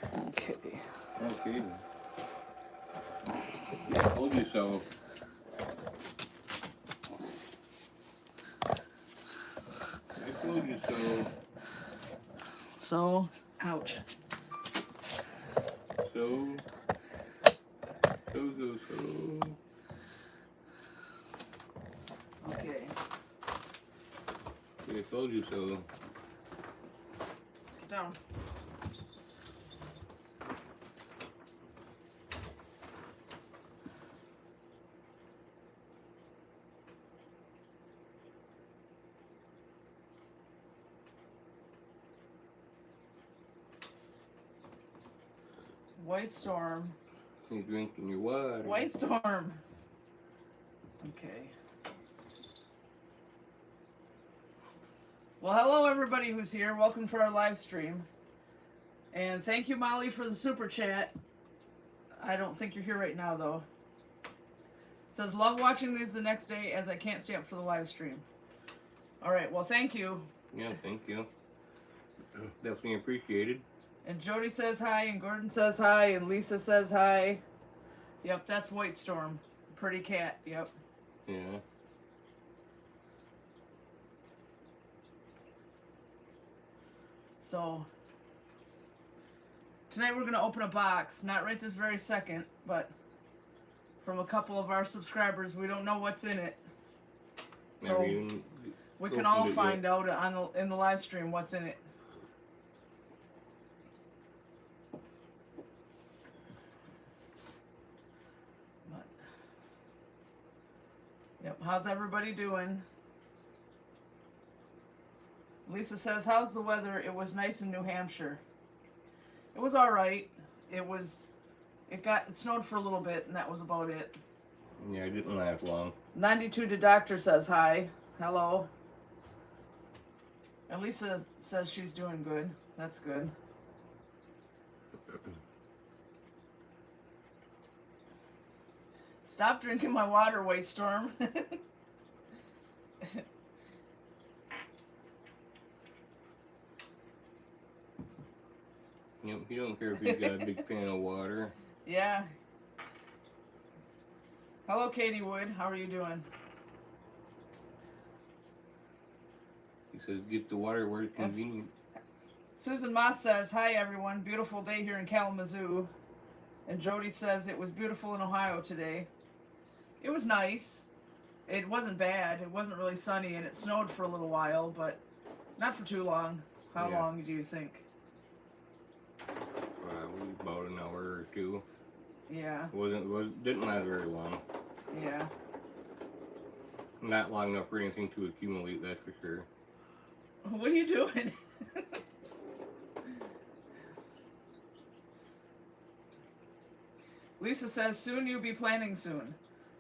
Okay. Okay. Told you so. I told you so. So, ouch. So. So. Okay. Yeah, I told you so. Get down. White storm. You drinking your water. White storm. Okay. Well, hello everybody who's here. Welcome to our live stream. And thank you, Molly, for the super chat. I don't think you're here right now, though. It says, love watching these the next day as I can't stay up for the live stream. All right, well, thank you. Yeah, thank you. Definitely appreciated. And Jody says hi, and Gordon says hi, and Lisa says hi. Yep, that's White Storm. Pretty cat, yep. Yeah. So, tonight we're going to open a box, not right this very second, but from a couple of our subscribers. We don't know what's in it. So, we can all find out in the live stream what's in it. But, yep, how's everybody doing? Lisa says, how's the weather? It was nice in New Hampshire. It was all right. It snowed for a little bit, and that was about it. Yeah, it didn't last long. 92 to Doctor says hi. Hello. And Lisa says she's doing good. That's good. Stop drinking my water, White Storm. You don't care if you got a big pan of water. Yeah. Hello, Katie Wood. How are you doing? He says, get the water where it's convenient. Susan Moss says, hi, everyone. Beautiful day here in Kalamazoo. And Jody says, it was beautiful in Ohio today. It was nice. It wasn't bad. It wasn't really sunny, and it snowed for a little while, but not for too long. How long do you think? About an hour or two. Yeah. Didn't last very long. Yeah. Not long enough for anything to accumulate, that's for sure. What are you doing? Lisa says, soon you'll be planting soon.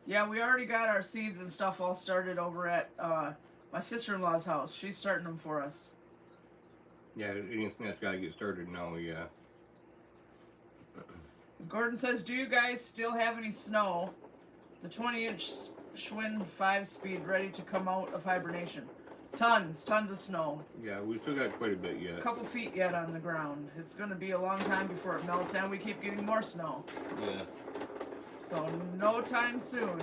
Yeah, we already got our seeds and stuff all started over at my sister-in-law's house. She's starting them for us. Yeah, anything that's got to get started now, yeah. Gordon says, do you guys still have any snow? The 20-inch Schwinn 5-speed ready to come out of hibernation. Tons of snow. Yeah, we still got quite a bit yet. A couple feet yet on the ground. It's going to be a long time before it melts, and we keep getting more snow. Yeah. So, no time soon.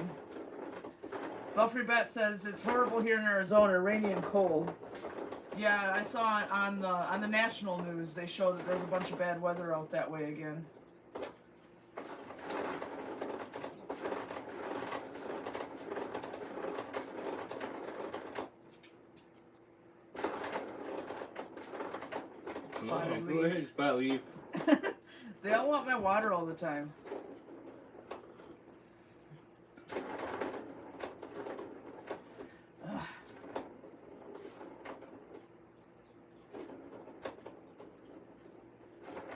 Belfry Bet says, it's horrible here in Arizona, rainy and cold. Yeah, I saw on the national news, they show that there's a bunch of bad weather out that way again. Go ahead, spot leaf. They all want my water all the time. Ugh.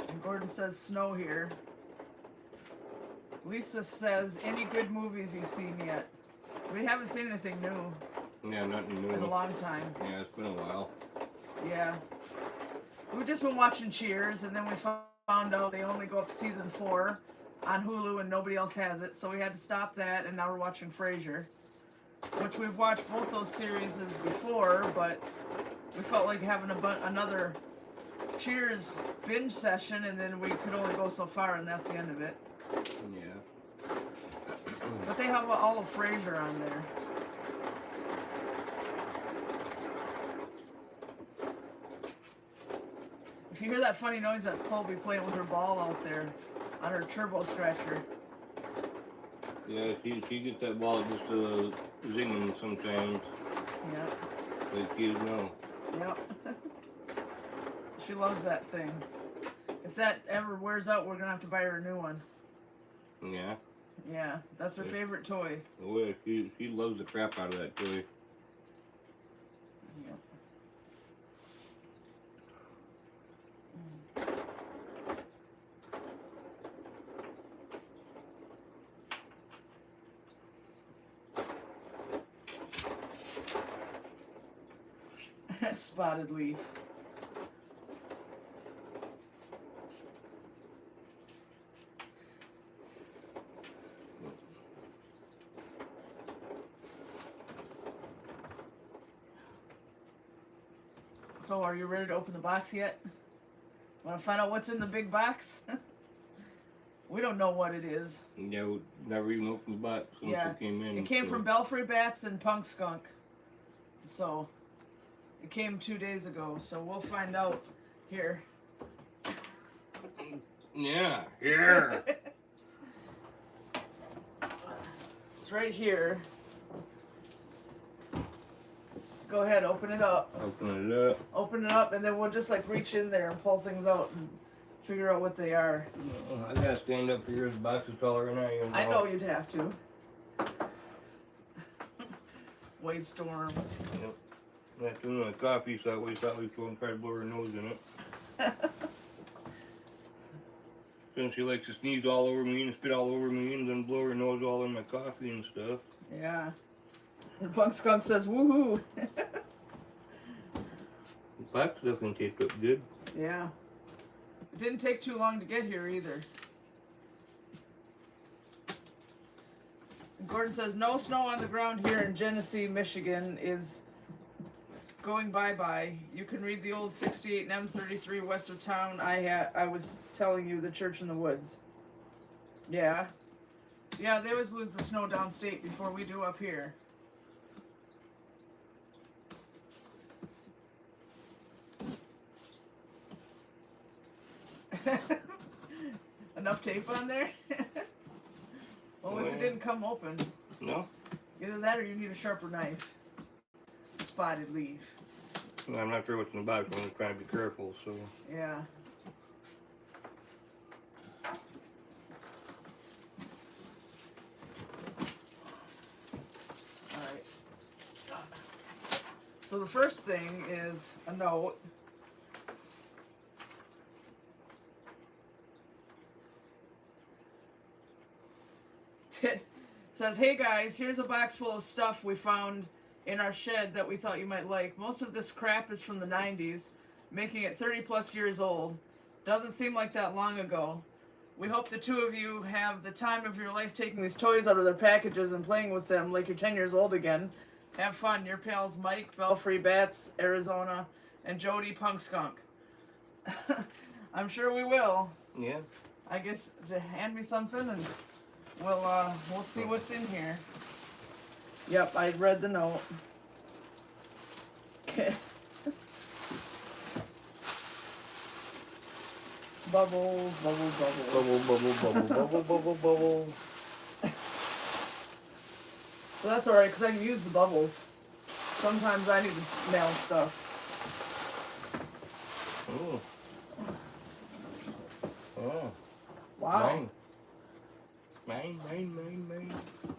And Gordon says snow here. Lisa says, any good movies you've seen yet? We haven't seen anything new. Yeah, nothing new. In a long time. Yeah, it's been a while. Yeah. We've just been watching Cheers, and then we found out they only go up to season 4 on Hulu, and nobody else has it, so we had to stop that, and now we're watching Frasier, which we've watched both those series before, but we felt like having another Cheers binge session, and then we could only go so far, and that's the end of it. Yeah. But they have all of Frasier on there. If you hear that funny noise, that's Colby playing with her ball out there on her turbo stretcher. Yeah, she gets that ball just zinging sometimes. Yep. Like kids know. Yep. She loves that thing. If that ever wears out, we're gonna have to buy her a new one. Yeah. Yeah, that's her favorite toy. Oh, yeah, she loves the crap out of that toy. Yep. Spotted leaf. So, are you ready to open the box yet? Want to find out what's in the big box? We don't know what it is. Yeah, we never even opened the box since it came in. It came from Belfry Bats and Punk Skunk. So, it came 2 days ago. So, we'll find out here. Yeah, here. It's right here. Go ahead, open it up. Open it up. Open it up, and then we'll just like reach in there and pull things out and figure out what they are. I gotta stand up here. The box is taller than I am. I know you'd have to. Wade Storm. Yep. That's doing my coffee, so I thought we'd go and try to blow her nose in it. Since she likes to sneeze all over me and spit all over me and then blow her nose all in my coffee and stuff. Yeah. And Punk Skunk says, woohoo! The box doesn't taste up good. Yeah. It didn't take too long to get here either. And Gordon says, no snow on the ground here in Genesee, Michigan is going bye-bye. You can read the old 68 and M33 west of town. I was telling you, the church in the woods. Yeah. Yeah, they always lose the snow downstate before we do up here. Enough tape on there? Well, at least it didn't come open. No? Either that or you need a sharper knife. Spotted leaf. Well, I'm not sure what's in the box. I'm just trying to be careful, so. Yeah. Alright. So the first thing is a note. Says, hey guys, here's a box full of stuff we found in our shed that we thought you might like. Most of this crap is from the 90s, making it 30 plus years old. Doesn't seem like that long ago. We hope the two of you have the time of your life taking these toys out of their packages and playing with them like you're 10 years old again. Have fun. Your pals Mike, Belfry Bats, Arizona, and Jody Punk Skunk. I'm sure we will. Yeah. I guess to hand me something and we'll see what's in here. Yep, I read the note. Okay. Bubble, bubble, bubble. Bubble, bubble, bubble, bubble, bubble, bubble. Well, that's alright, because I can use the bubbles. Sometimes I need to mail stuff. Oh. Oh. Wow. Mine.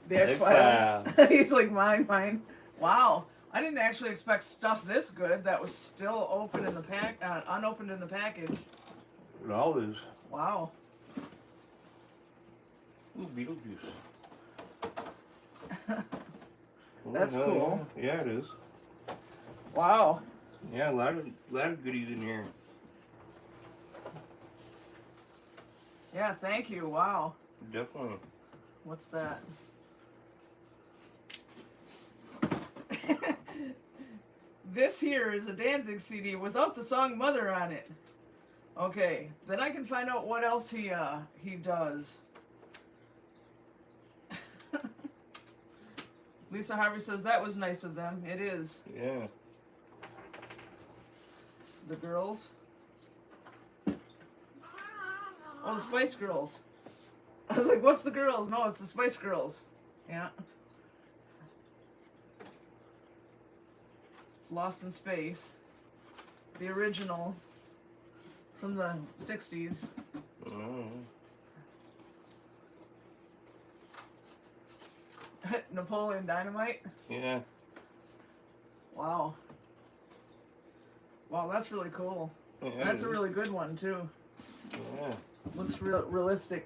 The X-Files. He's like, mine. Wow. I didn't actually expect stuff this good that was still open in the unopened in the package. It all is. Wow. Ooh, Beetlejuice. That's cool. Yeah, it is. Wow. Yeah, a lot of goodies in here. Yeah, thank you. Wow. Definitely. What's that? This here is a Danzig CD without the song Mother on it. Okay, then I can find out what else he does. Lisa Harvey says that was nice of them. It is. Yeah. The girls. Oh, the Spice Girls. I was like, what's the girls? No, it's the Spice Girls. Yeah. Lost in Space. The original. From the 60s. Oh. Napoleon Dynamite. Yeah. Wow. Wow, that's really cool. Yeah, That's a really good one, too. Yeah. Looks realistic.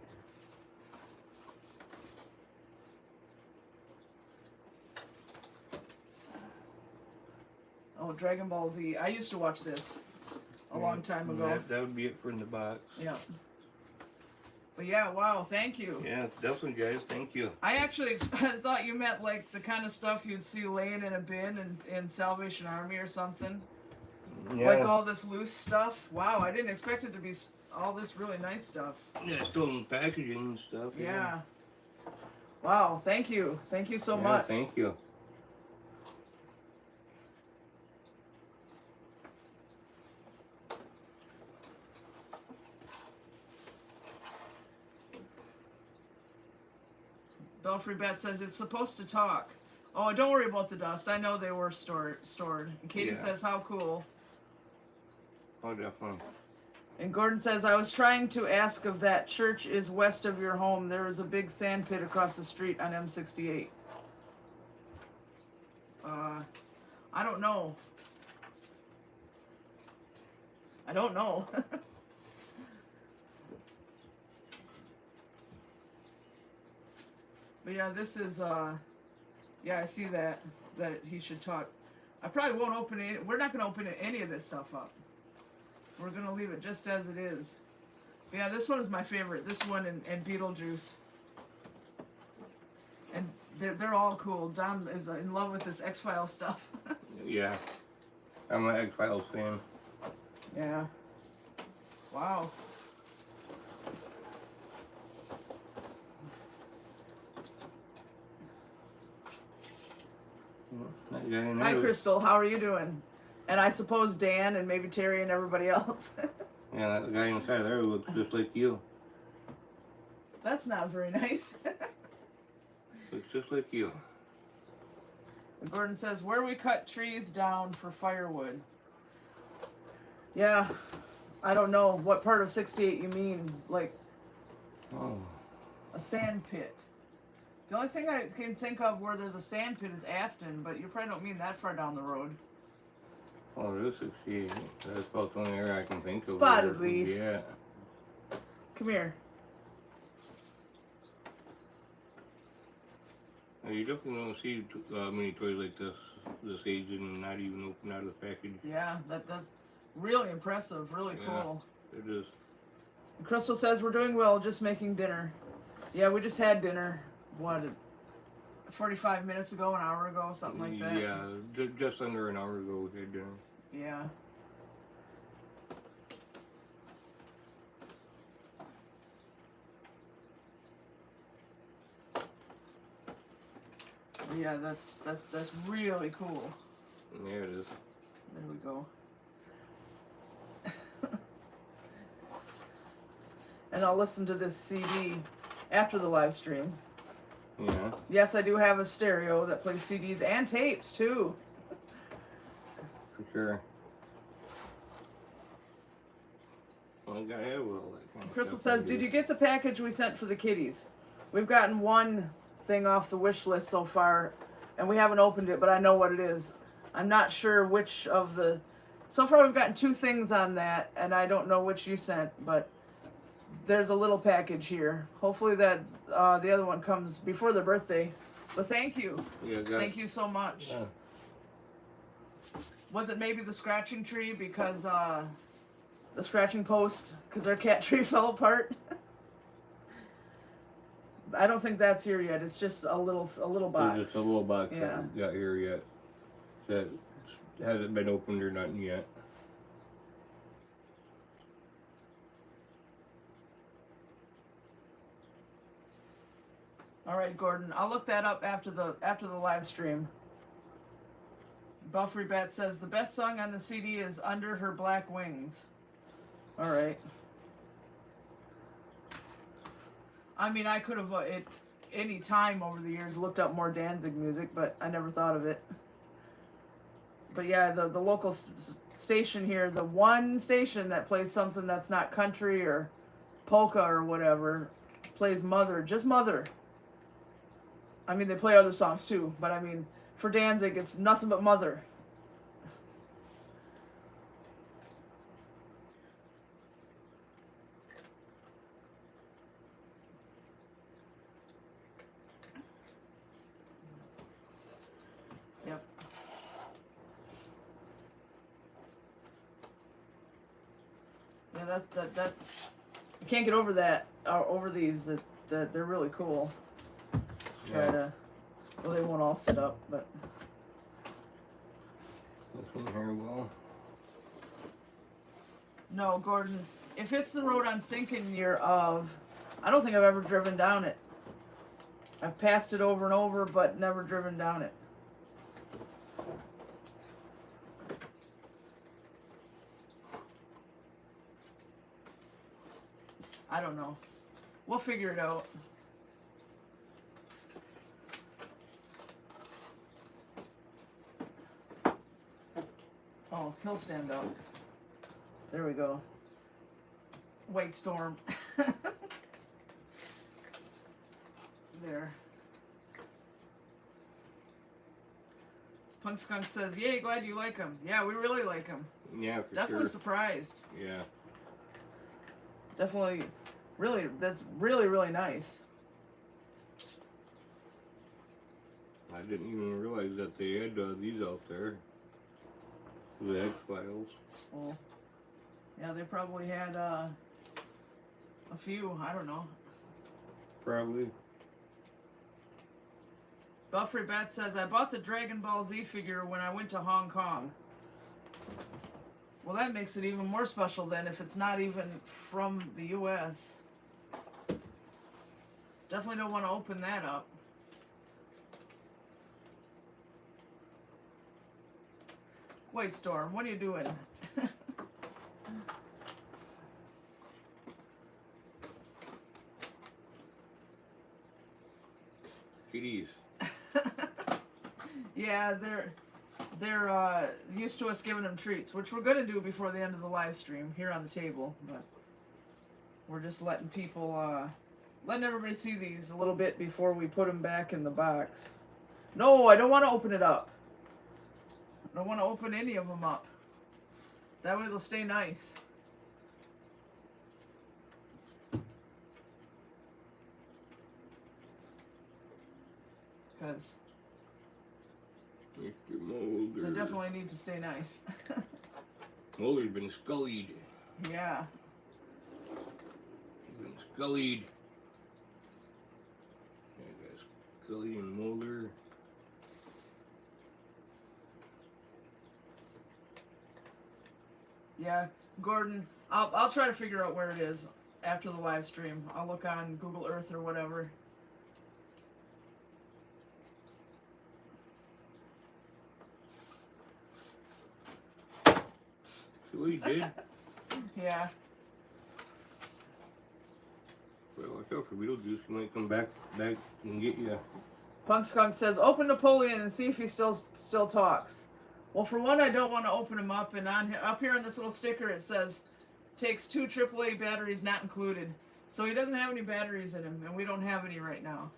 Oh, Dragon Ball Z. I used to watch this a long time ago. That would be it for in the box. Yeah. But yeah, wow, thank you. Yeah, definitely, guys. Thank you. I actually thought you meant like the kind of stuff you'd see laying in a bin in Salvation Army or something. Yeah. Like all this loose stuff. Wow, I didn't expect it to be all this really nice stuff. Yeah, still in packaging and stuff. Yeah. Wow, thank you. Thank you so much. Thank you. Belfry Bet says it's supposed to talk. Oh, don't worry about the dust. I know they were stored. And Katie Yeah. says, how cool. Oh, definitely. And Gordon says, I was trying to ask if that church is west of your home. There is a big sand pit across the street on M68. I don't know. I don't know. But yeah, this is, yeah, I see that he should talk. I probably won't open it. We're not going to open any of this stuff up. We're going to leave it just as it is. But yeah, this one is my favorite. This one and Beetlejuice. And they're all cool. Don is in love with this X-Files stuff. Yeah. I'm an X-Files fan. Yeah. Wow. Hi, Crystal. How are you doing? And I suppose Dan and maybe Terry and everybody else. Yeah, that guy inside there looks just like you. That's not very nice. Looks just like you. Gordon says, where we cut trees down for firewood. Yeah, I don't know what part of 68 you mean. Like, a sand pit. The only thing I can think of where there's a sand pit is Afton, but you probably don't mean that far down the road. Oh, this is 68. That's about the only area I can think of. Spotted leaf. Yeah. Come here. You definitely don't see many toys like this age and not even open out of the package. Yeah, that's really impressive, really cool. It is. Crystal says we're doing well, just making dinner. Yeah, we just had dinner. What, 45 minutes ago, an hour ago, something like that? Yeah, just under an hour ago we had dinner. Yeah. Yeah, that's really cool. Yeah, it is. There we go. And I'll listen to this CD after the live stream. Yeah. Yes, I do have a stereo that plays CDs and tapes too. For sure. Well, I gotta have all that kind of Crystal stuff, says, did you get the package we sent for the kitties? We've gotten one thing off the wish list so far, and we haven't opened it, but I know what it is. I'm not sure which of the... So far we've gotten 2 things on that, and I don't know which you sent, but there's a little package here. Hopefully that the other one comes before their birthday. But thank you. Yeah, Thank you so much. Yeah. Was it maybe the scratching tree because the scratching post because our cat tree fell apart? I don't think that's here yet. It's just a little box. It's just a little box Yeah. that got here yet. That hasn't been opened or nothing yet. All right, Gordon. I'll look that up after the live stream. Buffrey Bat says the best song on the CD is "Under Her Black Wings." All right. I mean, I could have at any time over the years looked up more Danzig music, but I never thought of it. But yeah, the local station here, the one station that plays something that's not country or polka or whatever, plays Mother, just Mother. I mean, they play other songs too, but I mean, for Danzig, it's nothing but Mother. Yep. Yeah, that's you can't get over that, over these, that they're really cool. Try to, well, they won't all sit up, but. This one here will. No, Gordon, if it's the road I'm thinking you're of, I don't think I've ever driven down it. I've passed it over and over, but never driven down it. I don't know. We'll figure it out. Oh, he'll stand up. There we go. White Storm. There. Punk Skunk says, yay, glad you like him. Yeah, we really like him. Yeah, for Definitely sure. surprised. Yeah. Definitely, really, that's really, really nice. I didn't even realize that they had these out there. The X-Files. Well, yeah, they probably had a few, I don't know. Probably. Buffrey Bat says, I bought the Dragon Ball Z figure when I went to Hong Kong. Well, that makes it even more special then if it's not even from the U.S. Definitely don't want to open that up. Wait, Storm, what are you doing? Kitties. Yeah, they're used to us giving them treats, which we're gonna do before the end of the live stream here on the table, but we're just letting people, letting everybody see these a little bit before we put them back in the box. No, I don't want to open it up. I don't want to open any of them up. That way they'll stay nice. Because Mr. Mulder. they definitely need to stay nice. Mulder's been scullied. Yeah. He's been scullied. I got Scully and Mulder. Yeah, Gordon, I'll try to figure out where it is after the live stream. I'll look on Google Earth or whatever. See what he did? Yeah. Well, watch out for Beetlejuice. He might come back and get you. Punk Skunk says, open Napoleon and see if he still talks. Well, for one, I don't want to open him up, and up here on this little sticker it says, takes 2 AAA batteries not included. So he doesn't have any batteries in him, and we don't have any right now.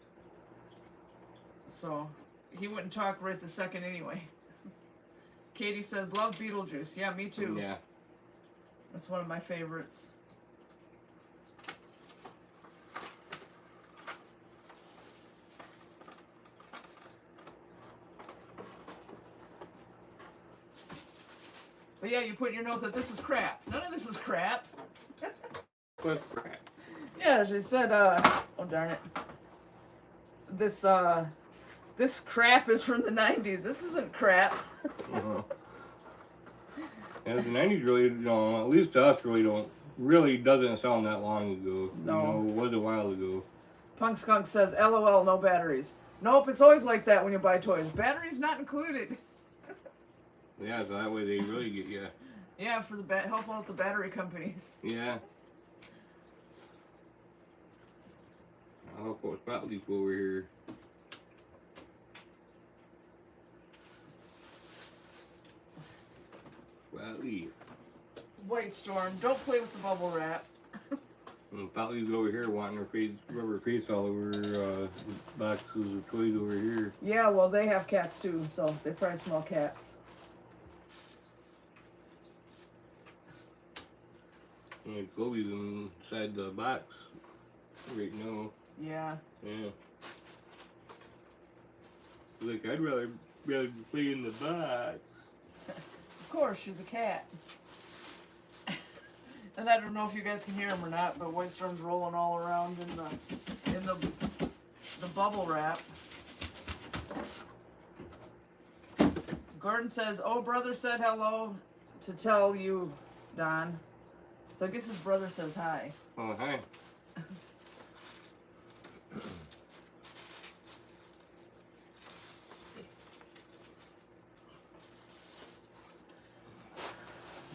So he wouldn't talk right this second anyway. Katie says, love Beetlejuice. Yeah, me too. Yeah. That's one of my favorites. But yeah, you put in your note that this is crap. None of this is crap. What crap? Yeah, she said, oh darn it. This crap is from the 90s. This isn't crap. Uh-huh. And the 90s really, at least to us, really doesn't sound that long ago. No. It was a while ago. Punk Skunk says, LOL, no batteries. Nope, it's always like that when you buy toys. Batteries not included. Yeah, so that way they really get you. Yeah, for the help out the battery companies. Yeah. I'll help out Spot Leaf over here. Spot Leaf. White Storm, don't play with the bubble wrap. And Spot Leaf's over here wanting her face, rubber face all over the boxes of toys over here. Yeah, well, they have cats too, so they probably smell cats. And Chloe's inside the box right now. Yeah. Yeah. Like, I'd rather play in the box. Of course, she's a cat. And I don't know if you guys can hear him or not, but White Storm's rolling all around in the bubble wrap. Gordon says, "Oh, brother said hello to tell you, Don." So I guess his brother says hi. Oh, hi.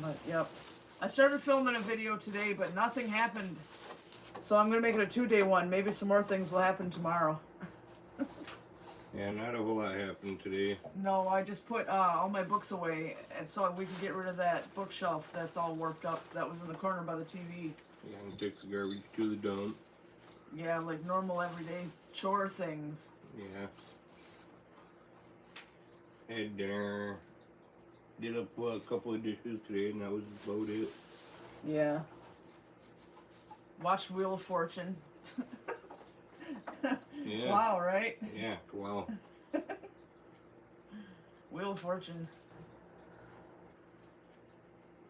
But yep, I started filming a video today, but nothing happened. So I'm gonna make it a 2-day one. Maybe some more things will happen tomorrow. Yeah, not a whole lot happened today. No, I just put all my books away, and so we could get rid of that bookshelf that's all warped up. That was in the corner by the TV. Yeah, and take the garbage to the dump. Yeah, like normal everyday chore things. Yeah. Had dinner. Did up a couple of dishes today, and that was about it. Yeah. Watched Wheel of Fortune. Yeah. Wow, right? Yeah, wow. Wheel of Fortune.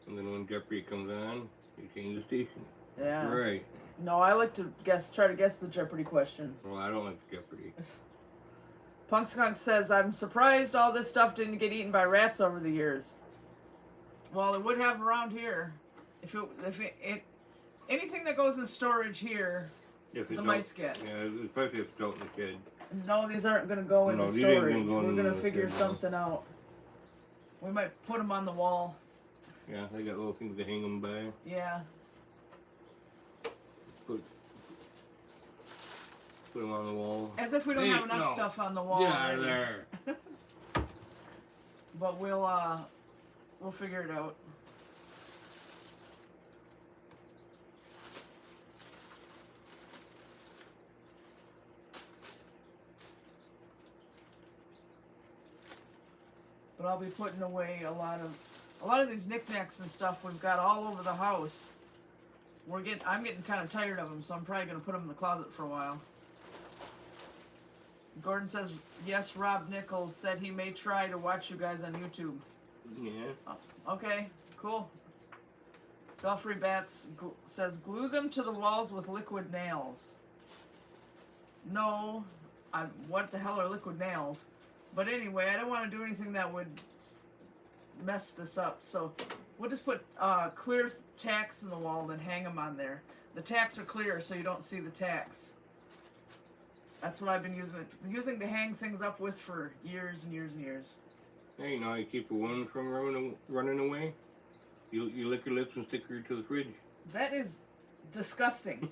And then when Jeopardy comes on, you change the station. Yeah. Right. No, I like to try to guess the Jeopardy questions. Well, I don't like Jeopardy. Punk Skunk says, "I'm surprised all this stuff didn't get eaten by rats over the years." Well, it would have around here. If it anything that goes in storage here, If the it's mice out, get. Yeah, especially if it's out in the shed. No, these aren't going to go into No, these ain't storage. gonna go We're into going to the figure shed, no. something out. We might put them on the wall. Yeah, they got little things to hang them by. Yeah. Put them on the wall. As if we don't Hey, have enough no. stuff on the wall. Get out of already. there. But we'll figure it out. But I'll be putting away a lot of these knickknacks and stuff we've got all over the house. I'm getting kind of tired of them, so I'm probably going to put them in the closet for a while. Gordon says, yes, Rob Nichols said he may try to watch you guys on YouTube. Yeah. Oh, okay, cool. Belfry Bats says, glue them to the walls with liquid nails. No, what the hell are liquid nails? But anyway, I don't want to do anything that would mess this up. So we'll just put clear tacks in the wall and then hang them on there. The tacks are clear so you don't see the tacks. That's what I've been using to hang things up with for years and years and years. Hey, you know how you keep a woman from running away? You lick her lips and stick her to the fridge. That is disgusting.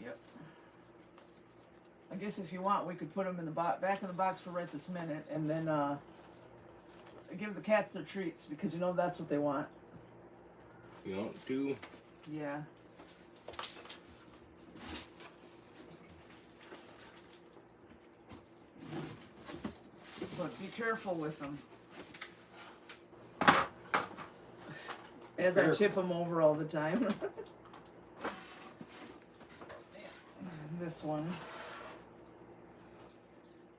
Yep. I guess if you want, we could put them in the back in the box for right this minute, and then give the cats their treats because you know that's what they want. You want to? Yeah. But be careful with them. As I tip them over all the time. This one.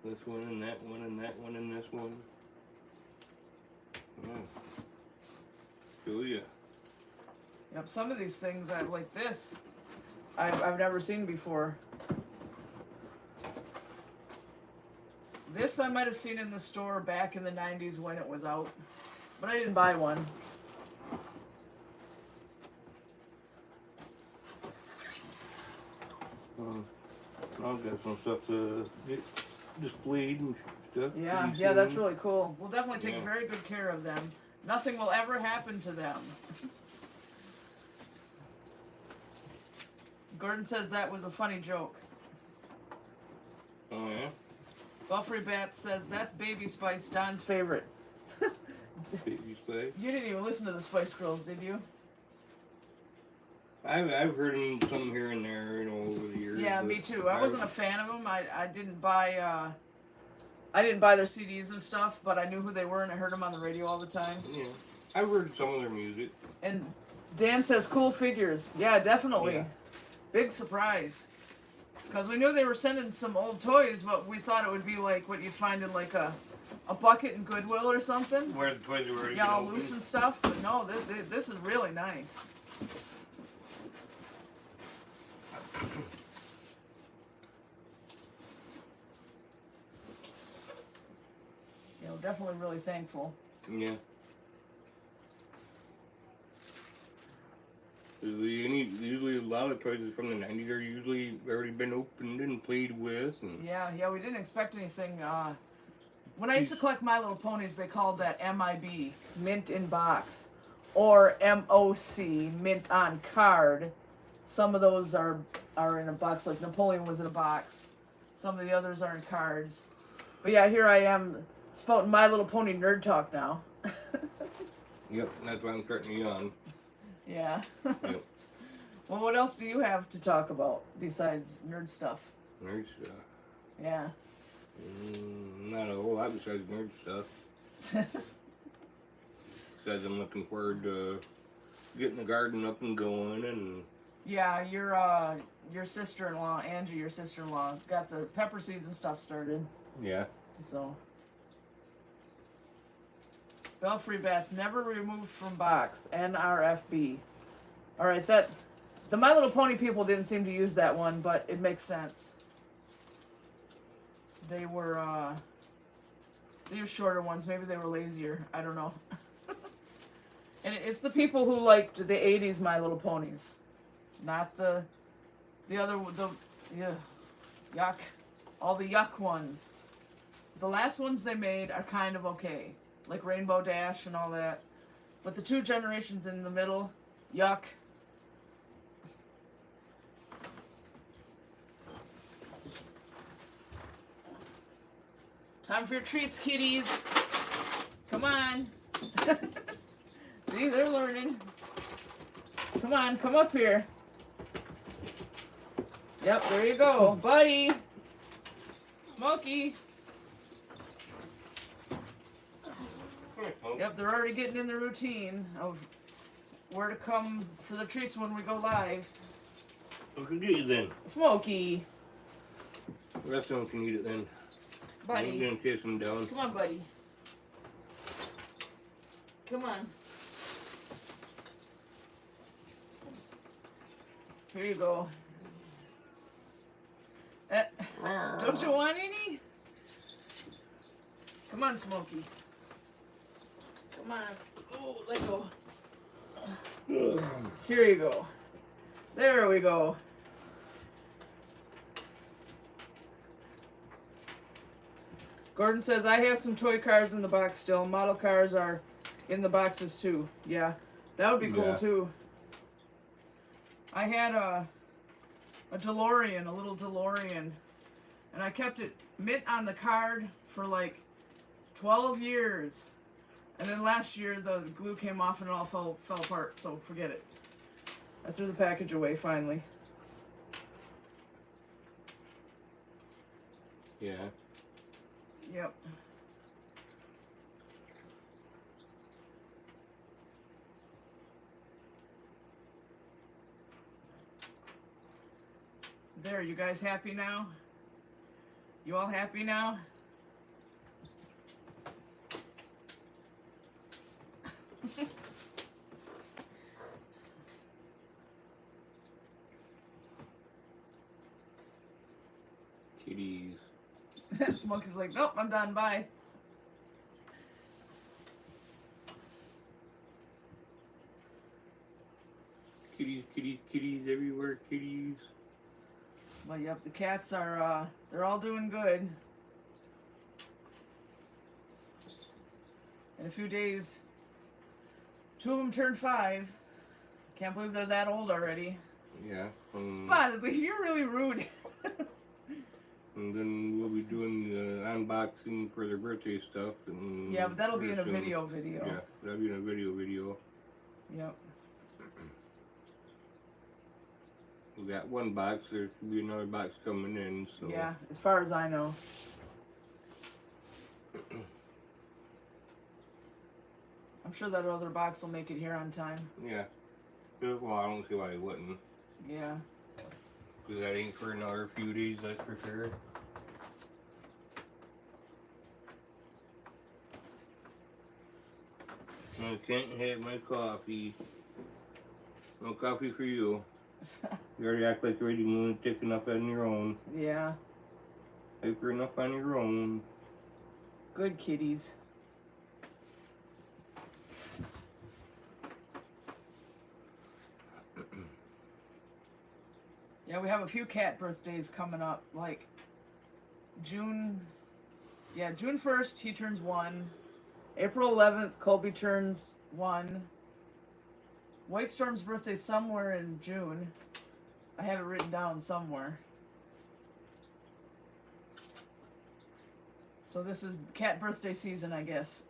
This one and that one and that one and this one. Oh. Show ya. Yep, some of these things like this, I've never seen before. This I might have seen in the store back in the 90s when it was out, but I didn't buy one. I'll get some stuff to get displayed and stuff. Yeah, pretty yeah, that's soon. really cool. We'll definitely take Yeah. very good care of them. Nothing will ever happen to them. Gordon says that was a funny joke. Oh yeah. Buffrey Bats says that's Baby Spice, Don's favorite. Baby Spice. You didn't even listen to the Spice Girls, did you? I've heard them some here and there, over the years. Yeah, but me too. I wasn't a fan of them. I didn't buy their CDs and stuff, but I knew who they were and I heard them on the radio all the time. Yeah, I've heard some of their music. And Dan says cool figures. Yeah, definitely. Yeah. Big surprise. Because we knew they were sending some old toys, but we thought it would be like what you'd find in like a bucket in Goodwill or something. Where the toys were already Yeah, all open. loose and stuff. But no, this is really nice. Definitely really thankful. Yeah. Usually a lot of toys from the 90s are usually already been opened and played with. And Yeah, we didn't expect anything. When I used to collect My Little Ponies, they called that MIB, mint in box, or MOC, mint on card. Some of those are in a box, like Napoleon was in a box. Some of the others are in cards. But yeah, here I am spouting My Little Pony nerd talk now. Yep, that's why I'm starting to yawn. Yeah. Yep. Well, what else do you have to talk about besides nerd stuff? Nerd stuff. Yeah. Not a whole lot besides nerd stuff. Besides I'm looking forward to getting the garden up and going and... Yeah, your sister-in-law, Angie, your sister-in-law, got the pepper seeds and stuff started. Yeah. So, Belfry Bats never removed from box. NRFB. All right, the My Little Pony people didn't seem to use that one, but it makes sense. They were shorter ones. Maybe they were lazier. I don't know. And it's the people who liked the '80s My Little Ponies, not the yuck, all the yuck ones. The last ones they made are kind of okay, like Rainbow Dash and all that. But the two generations in the middle, yuck. Time for your treats, kitties. Come on. See, they're learning. Come on, come up here. Yep, there you go, buddy. Smokey. Yep, they're already getting in the routine of where to come for the treats when we go live. Who can get you then? Smokey. The rest of them can eat it then. Buddy. I'm gonna chase them down. Come on, buddy. Come on. Here you go. Don't you want any? Come on, Smokey. Come on. Oh, let go. Here you go. There we go. Gordon says, I have some toy cars in the box still. Model cars are in the boxes too. Yeah, that would be cool Yeah. too. I had a DeLorean, a little DeLorean, and I kept it mint on the card for like 12 years. And then last year the glue came off and it all fell apart, so forget it. I threw the package away finally. Yeah. Yep. There, you guys happy now? You all happy now? Kitties. Smokey's like, nope, I'm done. Bye. Kitties, kitties, kitties everywhere, kitties. Well, yep, the cats are, they're all doing good. In a few days, 2 of them turned 5. Can't believe they're that old already. Yeah. Spotted Leaf, you're really rude. And then we'll be doing the unboxing for their birthday stuff. And Yeah, but that'll be in a some- video. Yeah, that'll be in a video. Yep. We got one box. There should be another box coming in. So Yeah, as far as I know. I'm sure that other box will make it here on time. Yeah. Well, I don't see why they wouldn't. Yeah. Because that ain't for another few days, that's for sure. I can't have my coffee. No coffee for you. You already act like you're ready lunatic enough on your own. Yeah. Hyper enough on your own. Good kitties. Yeah, we have a few cat birthdays coming up. Like June 1st, he turns 1. April 11th, Colby turns 1. White Storm's birthday somewhere in June. I have it written down somewhere. So this is cat birthday season, I guess.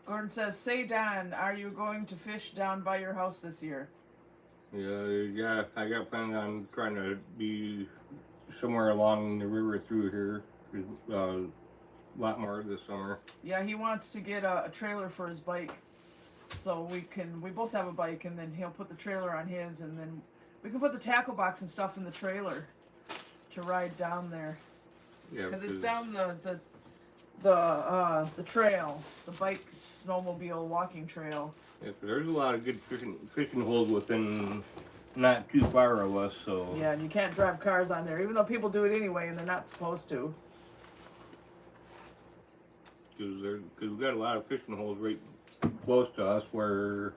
Gordon says, say Don, are you going to fish down by your house this year? Yeah, I got plans on trying to be somewhere along the river through here. A lot more this summer. Yeah, he wants to get a trailer for his bike. So we both have a bike, and then he'll put the trailer on his, and then we can put the tackle box and stuff in the trailer to ride down there. Yeah, Because it's down the trail, the bike, snowmobile, walking trail. Yeah, there's a lot of good fishing holes within not too far of us, so. Yeah, and you can't drive cars on there, even though people do it anyway, and they're not supposed to. Because we've got a lot of fishing holes right close to us where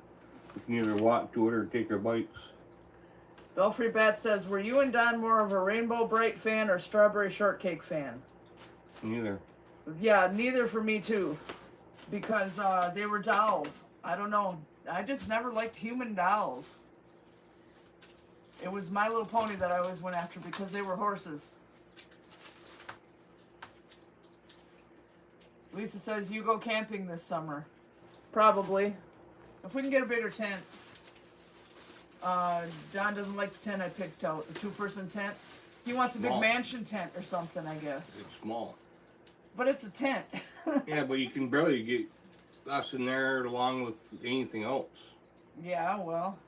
we can either walk to it or take our bikes. Belfry Bat says, were you and Don more of a Rainbow Bright fan or Strawberry Shortcake fan? Neither. Yeah, neither for me too. Because they were dolls. I don't know. I just never liked human dolls. It was My Little Pony that I always went after because they were horses. Lisa says, you go camping this summer. Probably. If we can get a bigger tent. Don doesn't like the tent I picked out. The 2-person tent. He wants a big mansion tent or something, I guess. It's small. But it's a tent. Yeah, but you can barely get us in there along with anything else. Yeah, well.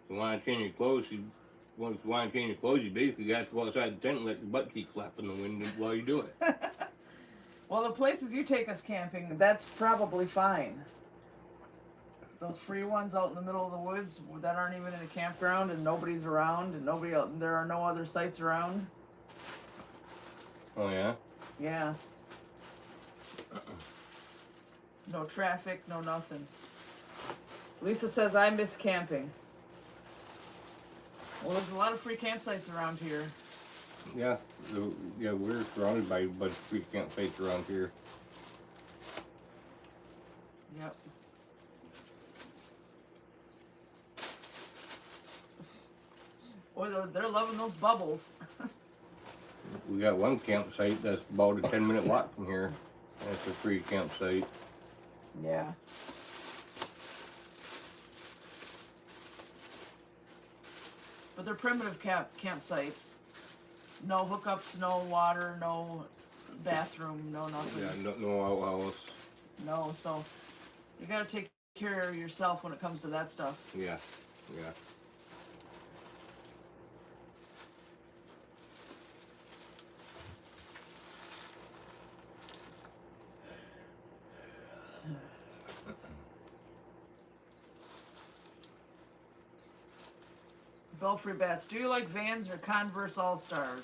If you want to change your clothes, you basically got to go outside the tent and let your butt keep flapping in the wind while you do it. Well, the places you take us camping, that's probably fine. Those free ones out in the middle of the woods that aren't even in a campground and nobody's around and there are no other sites around. Oh, yeah? Yeah. No traffic, no nothing. Lisa says, I miss camping. Well, there's a lot of free campsites around here. Yeah. Yeah, we're surrounded by a bunch of free campsites around here. Yep. Boy, they're loving those bubbles. We got one campsite that's about a 10-minute walk from here. That's a free campsite. Yeah. But they're primitive campsites. No hookups, no water, no bathroom, no nothing. Yeah, no outhouse. No, so you gotta take care of yourself when it comes to that stuff. Yeah, yeah. Belfry Bats, do you like Vans or Converse All-Stars?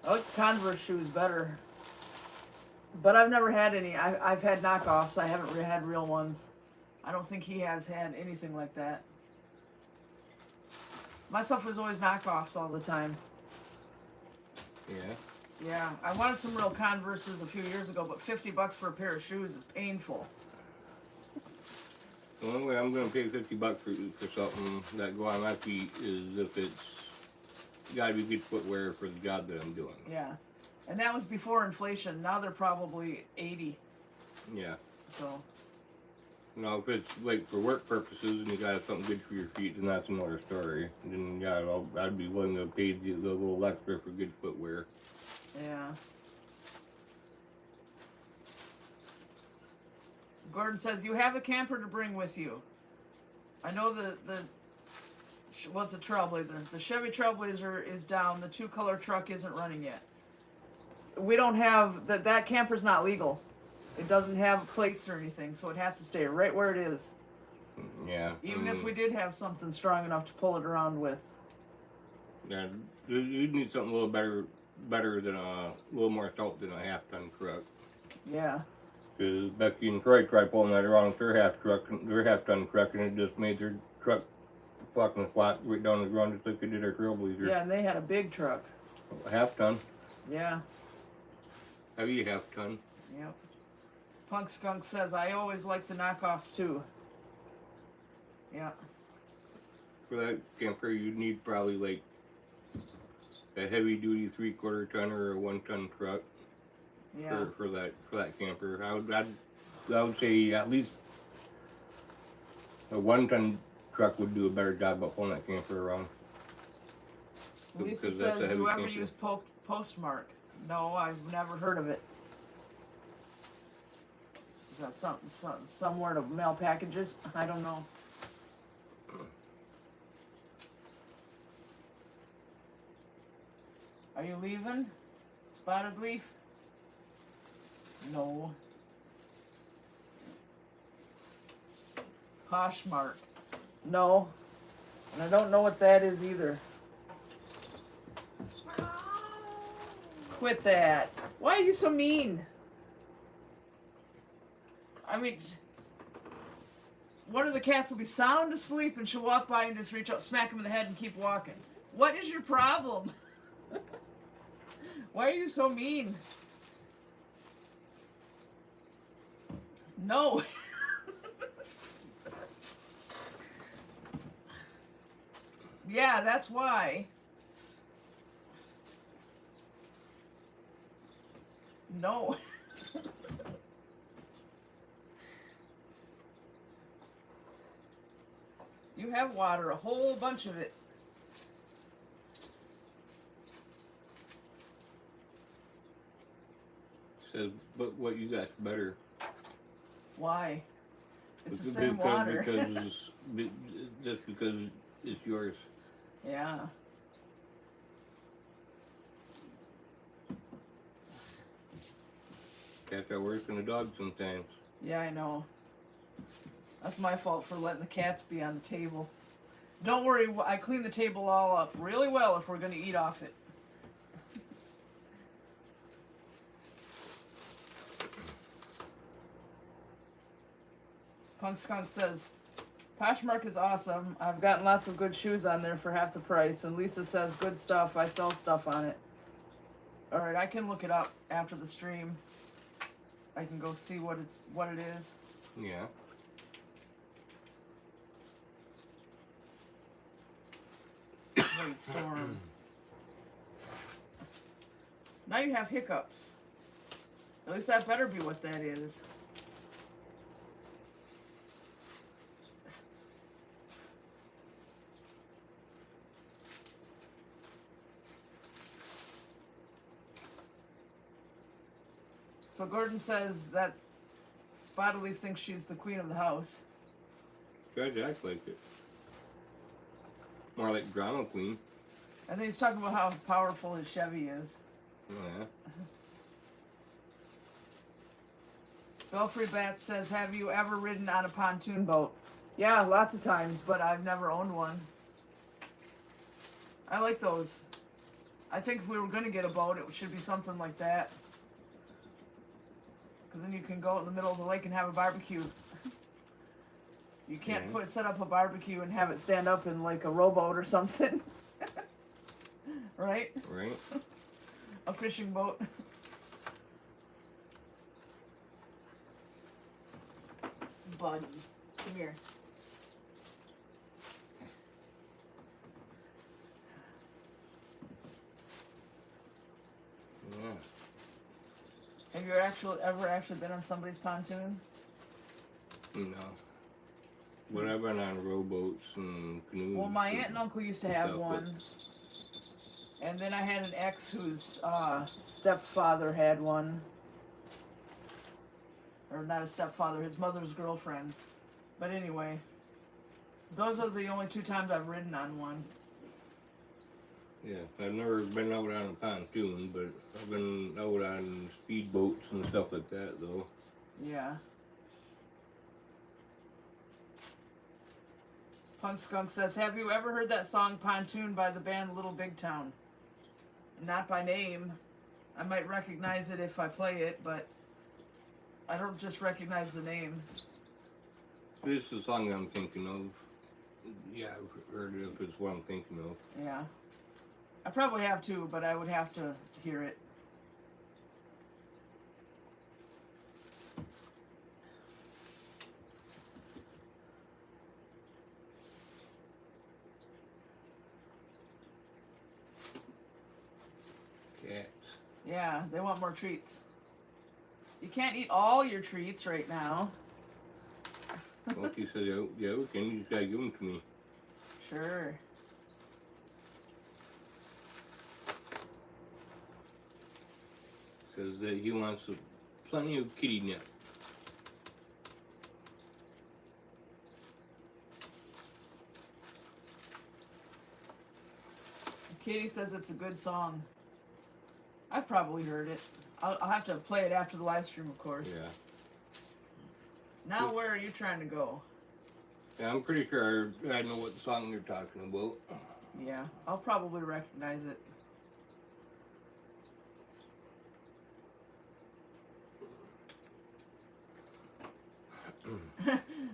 I like Converse shoes better. But I've never had any. I've had knockoffs. I haven't had real ones. I don't think he has had anything like that. My stuff was always knockoffs all the time. Yeah. Yeah, I wanted some real Converses a few years ago, but $50 for a pair of shoes is painful. The only way I'm gonna pay $50 for something that go on my feet is if it's gotta be good footwear for the job that I'm doing. Yeah, and that was before inflation. Now they're probably 80. Yeah. So. Now, if it's like for work purposes and you got something good for your feet, then that's another story. Then yeah, I'd be willing to pay the little extra for good footwear. Yeah. Gordon says, you have a camper to bring with you. I know what's a Trailblazer? The Chevy Trailblazer is down. The 2-color truck isn't running yet. We don't have, that camper's not legal. It doesn't have plates or anything, so it has to stay right where it is. Yeah. Even if we did have something strong enough to pull it around with. Yeah, you'd need something a little better than a little more salt than a half-ton truck. Yeah. Because Becky and Troy tried pulling that around with their half-ton truck, and it just made their truck fucking flat right down the ground just like they did our Trailblazer. Yeah, and they had a big truck. A half-ton. Yeah. Heavy half-ton. Yep. Punk Skunk says, I always like the knockoffs too. Yeah. For that camper, you'd need probably like a heavy-duty 3/4 ton or a 1-ton truck. Yeah. For that camper. I would say at least a 1-ton truck would do a better job of pulling that camper around. Lisa says, you ever use Postmark? No, I've never heard of it. Is that somewhere to mail packages? I don't know. Are you leaving? Spotted Leaf? No. Poshmark? No. And I don't know what that is either. Quit that. Why are you so mean? I mean, one of the cats will be sound asleep and she'll walk by and just reach out, smack him in the head and keep walking. What is your problem? Why are you so mean? No. Yeah, that's why. No. You have water, a whole bunch of it. Says, but what you got's better. Why? It's the same water. Just because it's yours. Yeah. Cats are worse than a dog sometimes. Yeah, I know. That's my fault for letting the cats be on the table. Don't worry, I clean the table all up really well if we're going to eat off it. Punk Skunk says, Poshmark is awesome. I've gotten lots of good shoes on there for half the price. And Lisa says, good stuff. I sell stuff on it. All right, I can look it up after the stream. I can go see what it is. Yeah. Great storm. Now you have hiccups. At least that better be what that is. So Gordon says that Spotted Leaf thinks she's the queen of the house. Tries to act like it. More like drama queen. And then he's talking about how powerful his Chevy is. Yeah. Belfry Bat says, have you ever ridden on a pontoon boat? Yeah, lots of times, but I've never owned one. I like those. I think if we were going to get a boat, it should be something like that. Because then you can go out in the middle of the lake and have a barbecue. You can't set up a barbecue and have it stand up in like a rowboat or something. Right? Right. A fishing boat. Buddy, come here. Yeah. Have you ever actually been on somebody's pontoon? No. But I've been on rowboats and canoes. Well, my aunt and uncle used to have one. And then I had an ex whose stepfather had one. Or not a stepfather, his mother's girlfriend. But anyway, those are the only 2 times I've ridden on one. Yeah, I've never been out on a pontoon, but I've been out on speedboats and stuff like that, though. Yeah. Punk Skunk says, have you ever heard that song Pontoon by the band Little Big Town? Not by name. I might recognize it if I play it, but I don't just recognize the name. This is the song I'm thinking of. Yeah, I've heard it if it's what I'm thinking of. Yeah. I probably have too, but I would have to hear it. Cats. Yeah, they want more treats. You can't eat all your treats right now. Well, she said, yeah, we can. You just gotta give them to me. Sure. Says that he wants plenty of kitty nip. Katie says it's a good song. I've probably heard it. I'll have to play it after the live stream, of course. Yeah. Now, where are you trying to go? Yeah, I'm pretty sure I know what song you're talking about. Yeah, I'll probably recognize it.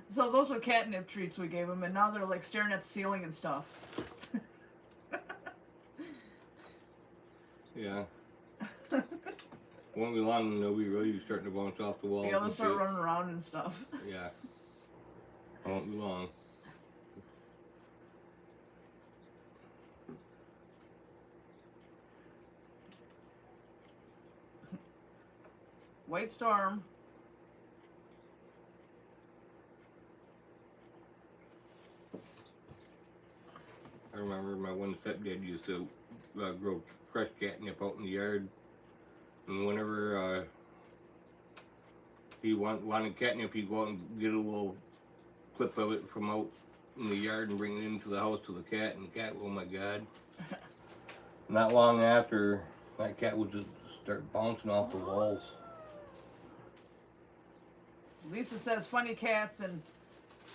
So those were catnip treats we gave them, and now they're like staring at the ceiling and stuff. Yeah. Won't be long and they'll be really starting to bounce off the walls. Yeah, they'll start running around and stuff. Yeah. Won't be long. White Storm. I remember my one stepdad used to grow fresh catnip out in the yard. And whenever he wanted catnip, he'd go out and get a little clip of it from out in the yard and bring it into the house to the cat. And the cat, oh my God. Not long after, that cat would just start bouncing off the walls. Lisa says, funny cats, and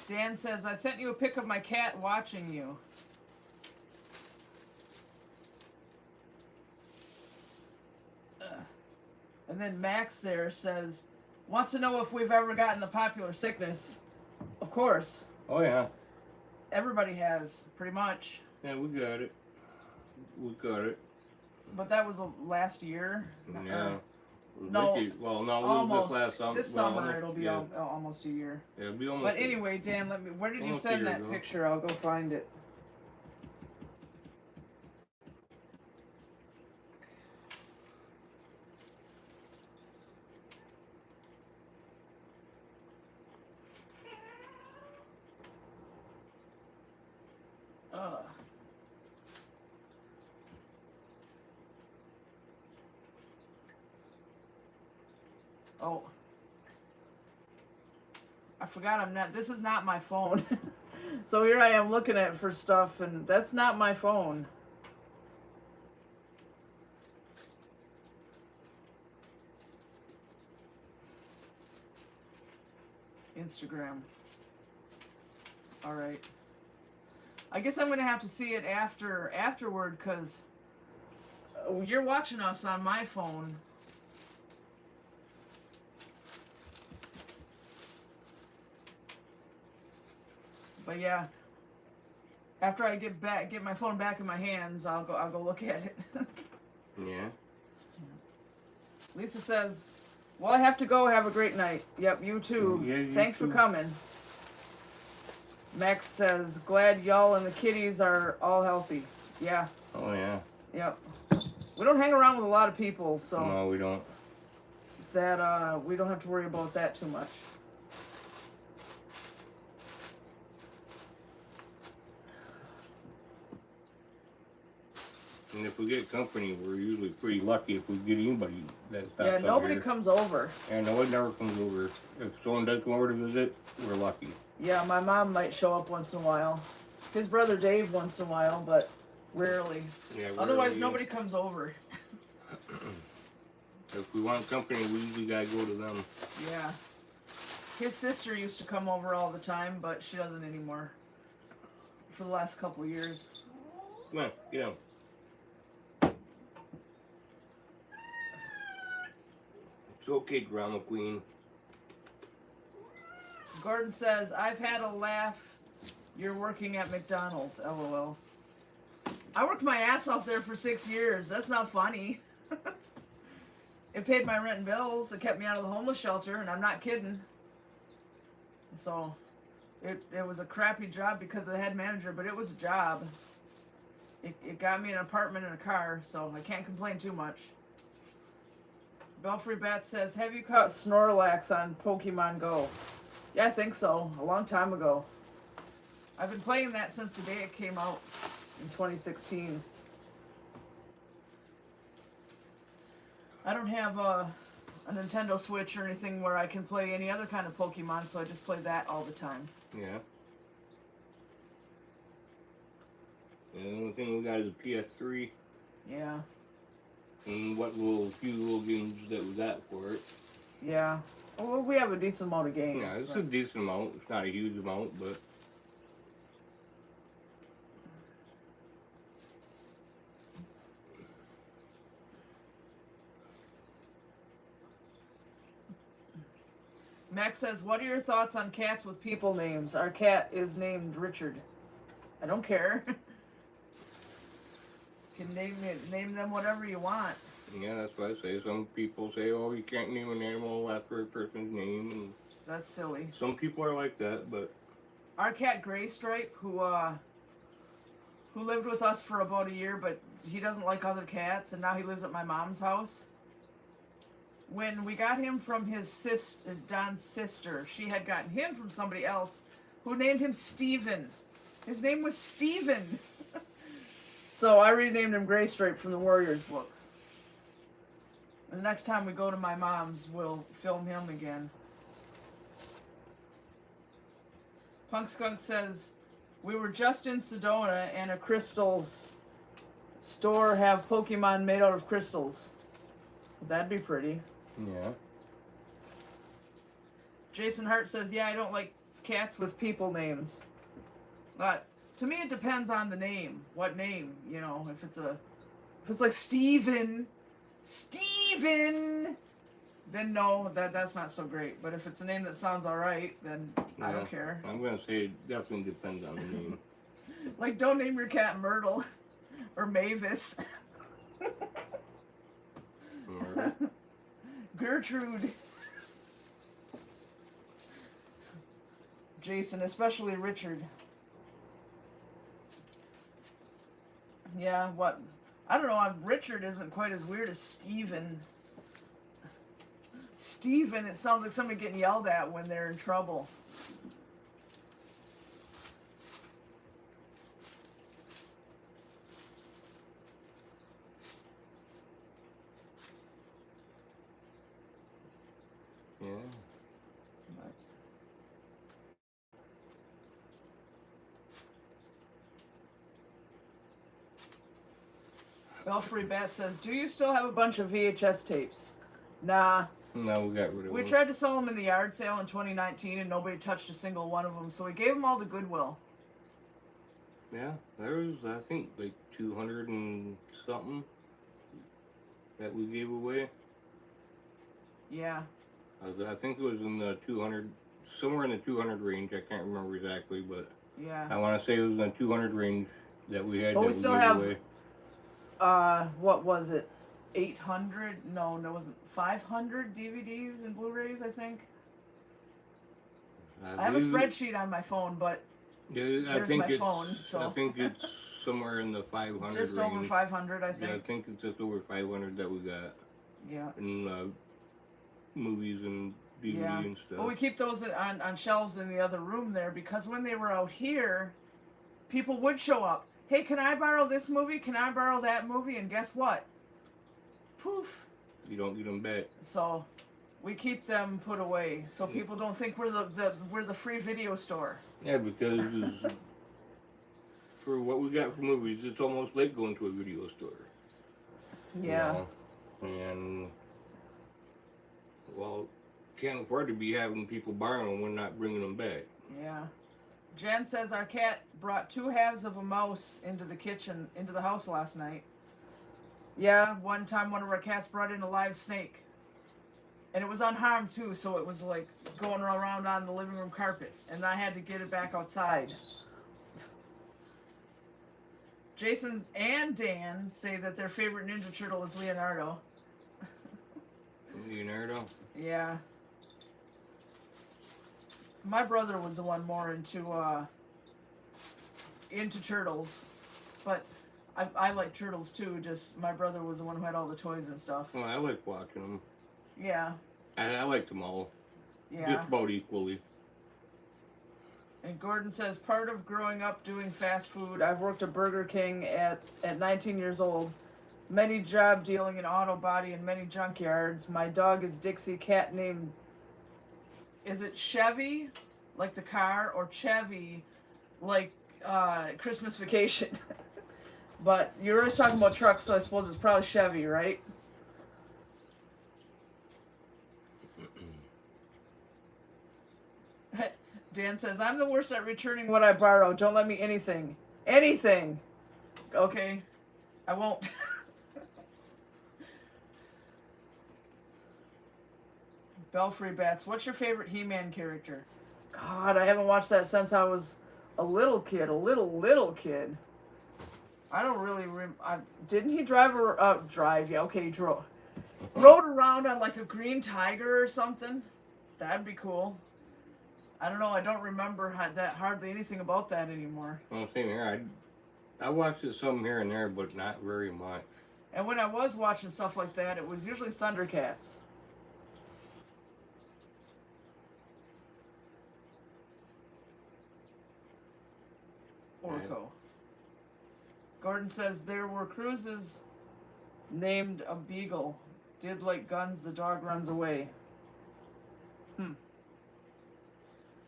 Dan says, I sent you a pic of my cat watching you. And then Max there says, wants to know if we've ever gotten the popular sickness. Of course. Oh yeah. Everybody has, pretty much. Yeah, we got it. We got it. But that was last year. Yeah. No, well, no, almost. This last summer. This summer it'll be almost a year. Yeah, it'll be almost. But anyway, Dan, where did you send that picture? I'll go find it. Oh, I forgot this is not my phone. So here I am looking at for stuff, and that's not my phone. Instagram. All right. I guess I'm gonna have to see it afterward, because you're watching us on my phone. But yeah, after I get my phone back in my hands, I'll go look at it. Yeah. Lisa says, "Well, I have to go. Have a great night." Yep, you too. Yeah, you Thanks too. for coming. Max says, "Glad y'all and the kitties are all healthy." Yeah. Oh yeah. Yep. We don't hang around with a lot of people, so No, we don't. that we don't have to worry about that too much. And if we get company, we're usually pretty lucky if we get anybody that stops Yeah, out nobody here. comes over. And no one never comes over. If someone does come over to visit, we're lucky. Yeah, my mom might show up once in a while. His brother Dave once in a while, but rarely. Yeah. Otherwise, nobody comes over. If we want company, we usually gotta go to them. Yeah. His sister used to come over all the time, but she doesn't anymore. For the last couple of years. Come on, get down. It's okay, Drama Queen. Gordon says, "I've had a laugh. You're working at McDonald's, LOL." I worked my ass off there for 6 years. That's not funny. It paid my rent and bills. It kept me out of the homeless shelter, and I'm not kidding. So, it was a crappy job because of the head manager, but it was a job. It got me an apartment and a car, so I can't complain too much. Belfry Bat says, "Have you caught Snorlax on Pokemon Go?" Yeah, I think so. A long time ago. I've been playing that since the day it came out in 2016. I don't have a Nintendo Switch or anything where I can play any other kind of Pokemon, so I just play that all the time. Yeah. The only thing we got is a PS3. Yeah. And what few little games that we got for it. Yeah. Well, we have a decent amount of games. Yeah, it's but a decent amount. It's not a huge amount, but Max says, "What are your thoughts on cats with people names? Our cat is named Richard." I don't care. You can name them whatever you want. yeah, that's what I say. Some people say, "Oh, you can't name an animal after a person's name," and That's silly. some people are like that. But Our cat Gray Stripe, who lived with us for about a year, but he doesn't like other cats, and now he lives at my mom's house. When we got him from his sister, Don's sister, she had gotten him from somebody else who named him Steven. His name was Steven. So I renamed him Gray Stripe from the Warriors books. And the next time we go to my mom's, we'll film him again. Punk Skunk says, "We were just in Sedona and a crystals store have Pokemon made out of crystals." That'd be pretty. yeah, Jason Hart says, "Yeah, I don't like cats with people names." But to me, it depends on the name. What name, you know? If it's like Steven, then no, that's not so great. But if it's a name that sounds all right, then I don't care. I'm gonna say it definitely depends on the name. Like, don't name your cat Myrtle or Mavis. Or- Gertrude. Jason, especially Richard. Yeah, what? I don't know. Richard isn't quite as weird as Steven. Steven, it sounds like somebody getting yelled at when they're in trouble. yeah. Belfry Bat says, "Do you still have a bunch of VHS tapes?" Nah. No, we got rid of We them. tried to sell them in the yard sale in 2019 and nobody touched a single one of them, so we gave them all to Goodwill. Yeah, there was, I think, like 200 and something that we gave away. Yeah. I think it was in the 200, somewhere in the 200 range. I can't remember exactly, but Yeah. I want to say it was in the 200 range that we had But that we we still gave have, away. what was it? 800? No, it wasn't. 500 DVDs and Blu-rays, I think. I have a believe it- spreadsheet on my phone, but Yeah, there's my phone, so. I think it's somewhere in the 500 just range. over 500, I Yeah, I think. think it's just over 500 that we got Yeah. in movies and DVD Yeah. and stuff. But we keep those on shelves in the other room there because when they were out here, people would show up. Hey, can I borrow this movie? Can I borrow that movie? And guess what? Poof. You don't get them back. So we keep them put away so people don't think we're the free video store. Yeah, because for what we got for movies, it's almost like going to a video store. Yeah. You know? And well, can't afford to be having people borrow them when not bringing them back. Yeah. Jen says our cat brought 2 halves of a mouse into the kitchen, into the house last night. Yeah, one time one of our cats brought in a live snake. And it was unharmed too, so it was like going around on the living room carpet. And I had to get it back outside. Jason and Dan say that their favorite Ninja Turtle is Leonardo. Leonardo? Yeah. My brother was the one more into turtles, but I like turtles too. Just my brother was the one who had all the toys and stuff. Well, I like watching them. Yeah. I like them all. Yeah. Just about equally. And Gordon says, part of growing up doing fast food, I've worked at Burger King at 19 years old. Many job dealing in auto body and many junkyards. My dog is Dixie, cat named, is it Chevy, like the car, or Chevy, like Christmas Vacation? But you're always talking about trucks, so I suppose it's probably Chevy, right? Dan says, I'm the worst at returning what I borrow. Don't let me anything. Anything! Okay. I won't. Belfry Bats, what's your favorite He-Man character? God, I haven't watched that since I was a little kid. I don't really didn't he drive? Yeah, okay, he drove. Rode around on like a green tiger or something. That'd be cool. I don't know. I don't remember hardly anything about that anymore. Well, same here. I watched it some here and there, but not very much. And when I was watching stuff like that, it was usually Thundercats. Orko. Gordon says there were cruises named a Beagle. Did like guns, the dog runs away.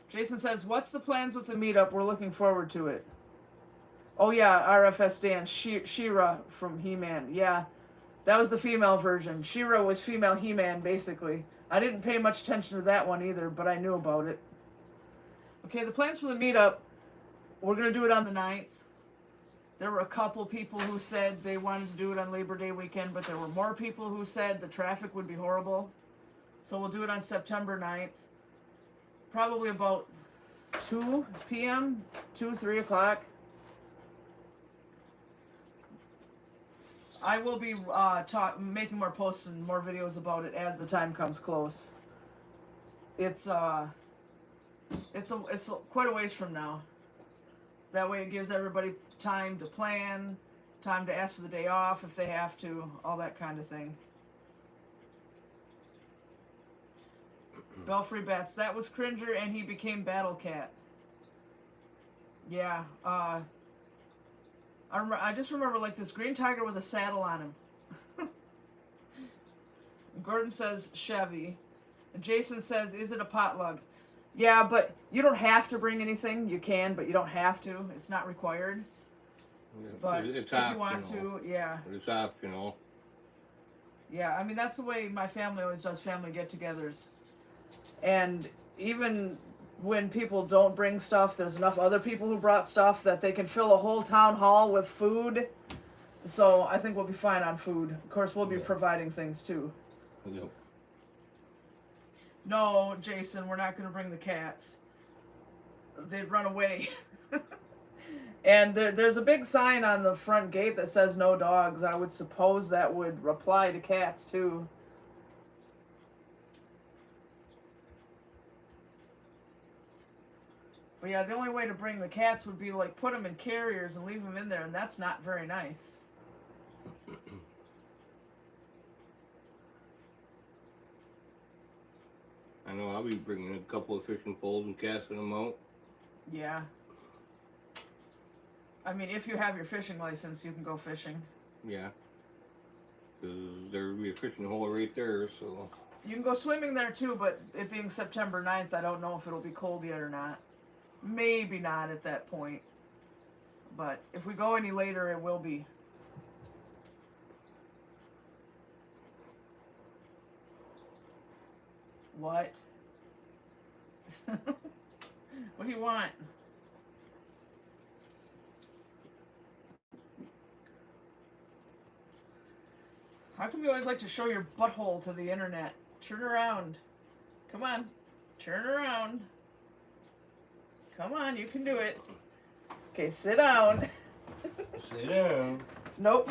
Jason says, what's the plans with the meetup? We're looking forward to it. Oh yeah, RFS Dan, She-Ra from He-Man. Yeah, that was the female version. She-Ra was female He-Man, basically. I didn't pay much attention to that one either, but I knew about it. Okay, the plans for the meetup, we're going to do it on the 9th. There were a couple people who said they wanted to do it on Labor Day weekend, but there were more people who said the traffic would be horrible. So we'll do it on September 9th. Probably about 2 p.m., 3 o'clock. I will be making more posts and more videos about it as the time comes close. It's quite a ways from now. That way it gives everybody time to plan, time to ask for the day off if they have to, all that kind of thing. Belfry Bats, that was Cringer and he became Battle Cat. Yeah, I just remember like this green tiger with a saddle on him. Gordon says Chevy. And Jason says, is it a potluck? Yeah, but you don't have to bring anything. You can, but you don't have to. It's not required. Yeah, But it's if optional. you want to, yeah. It's optional. Yeah, I mean, that's the way my family always does family get-togethers. And even when people don't bring stuff, there's enough other people who brought stuff that they can fill a whole town hall with food. So I think we'll be fine on food. Of course, we'll be providing things too. Yep. No, Jason, we're not going to bring the cats. They'd run away. And there's a big sign on the front gate that says no dogs. I would suppose that would apply to cats too. But yeah, the only way to bring the cats would be like put them in carriers and leave them in there, and that's not very nice. I know I'll be bringing a couple of fishing poles and casting them out. Yeah. I mean, if you have your fishing license, you can go fishing. Yeah. Because there'll be a fishing hole right there, so. You can go swimming there too, but it being September 9th, I don't know if it'll be cold yet or not. Maybe not at that point. But if we go any later, it will be. What? What do you want? How come you always like to show your butthole to the internet? Turn around. Come on. Turn around. Come on, you can do it. Okay, sit down. Sit down. Nope.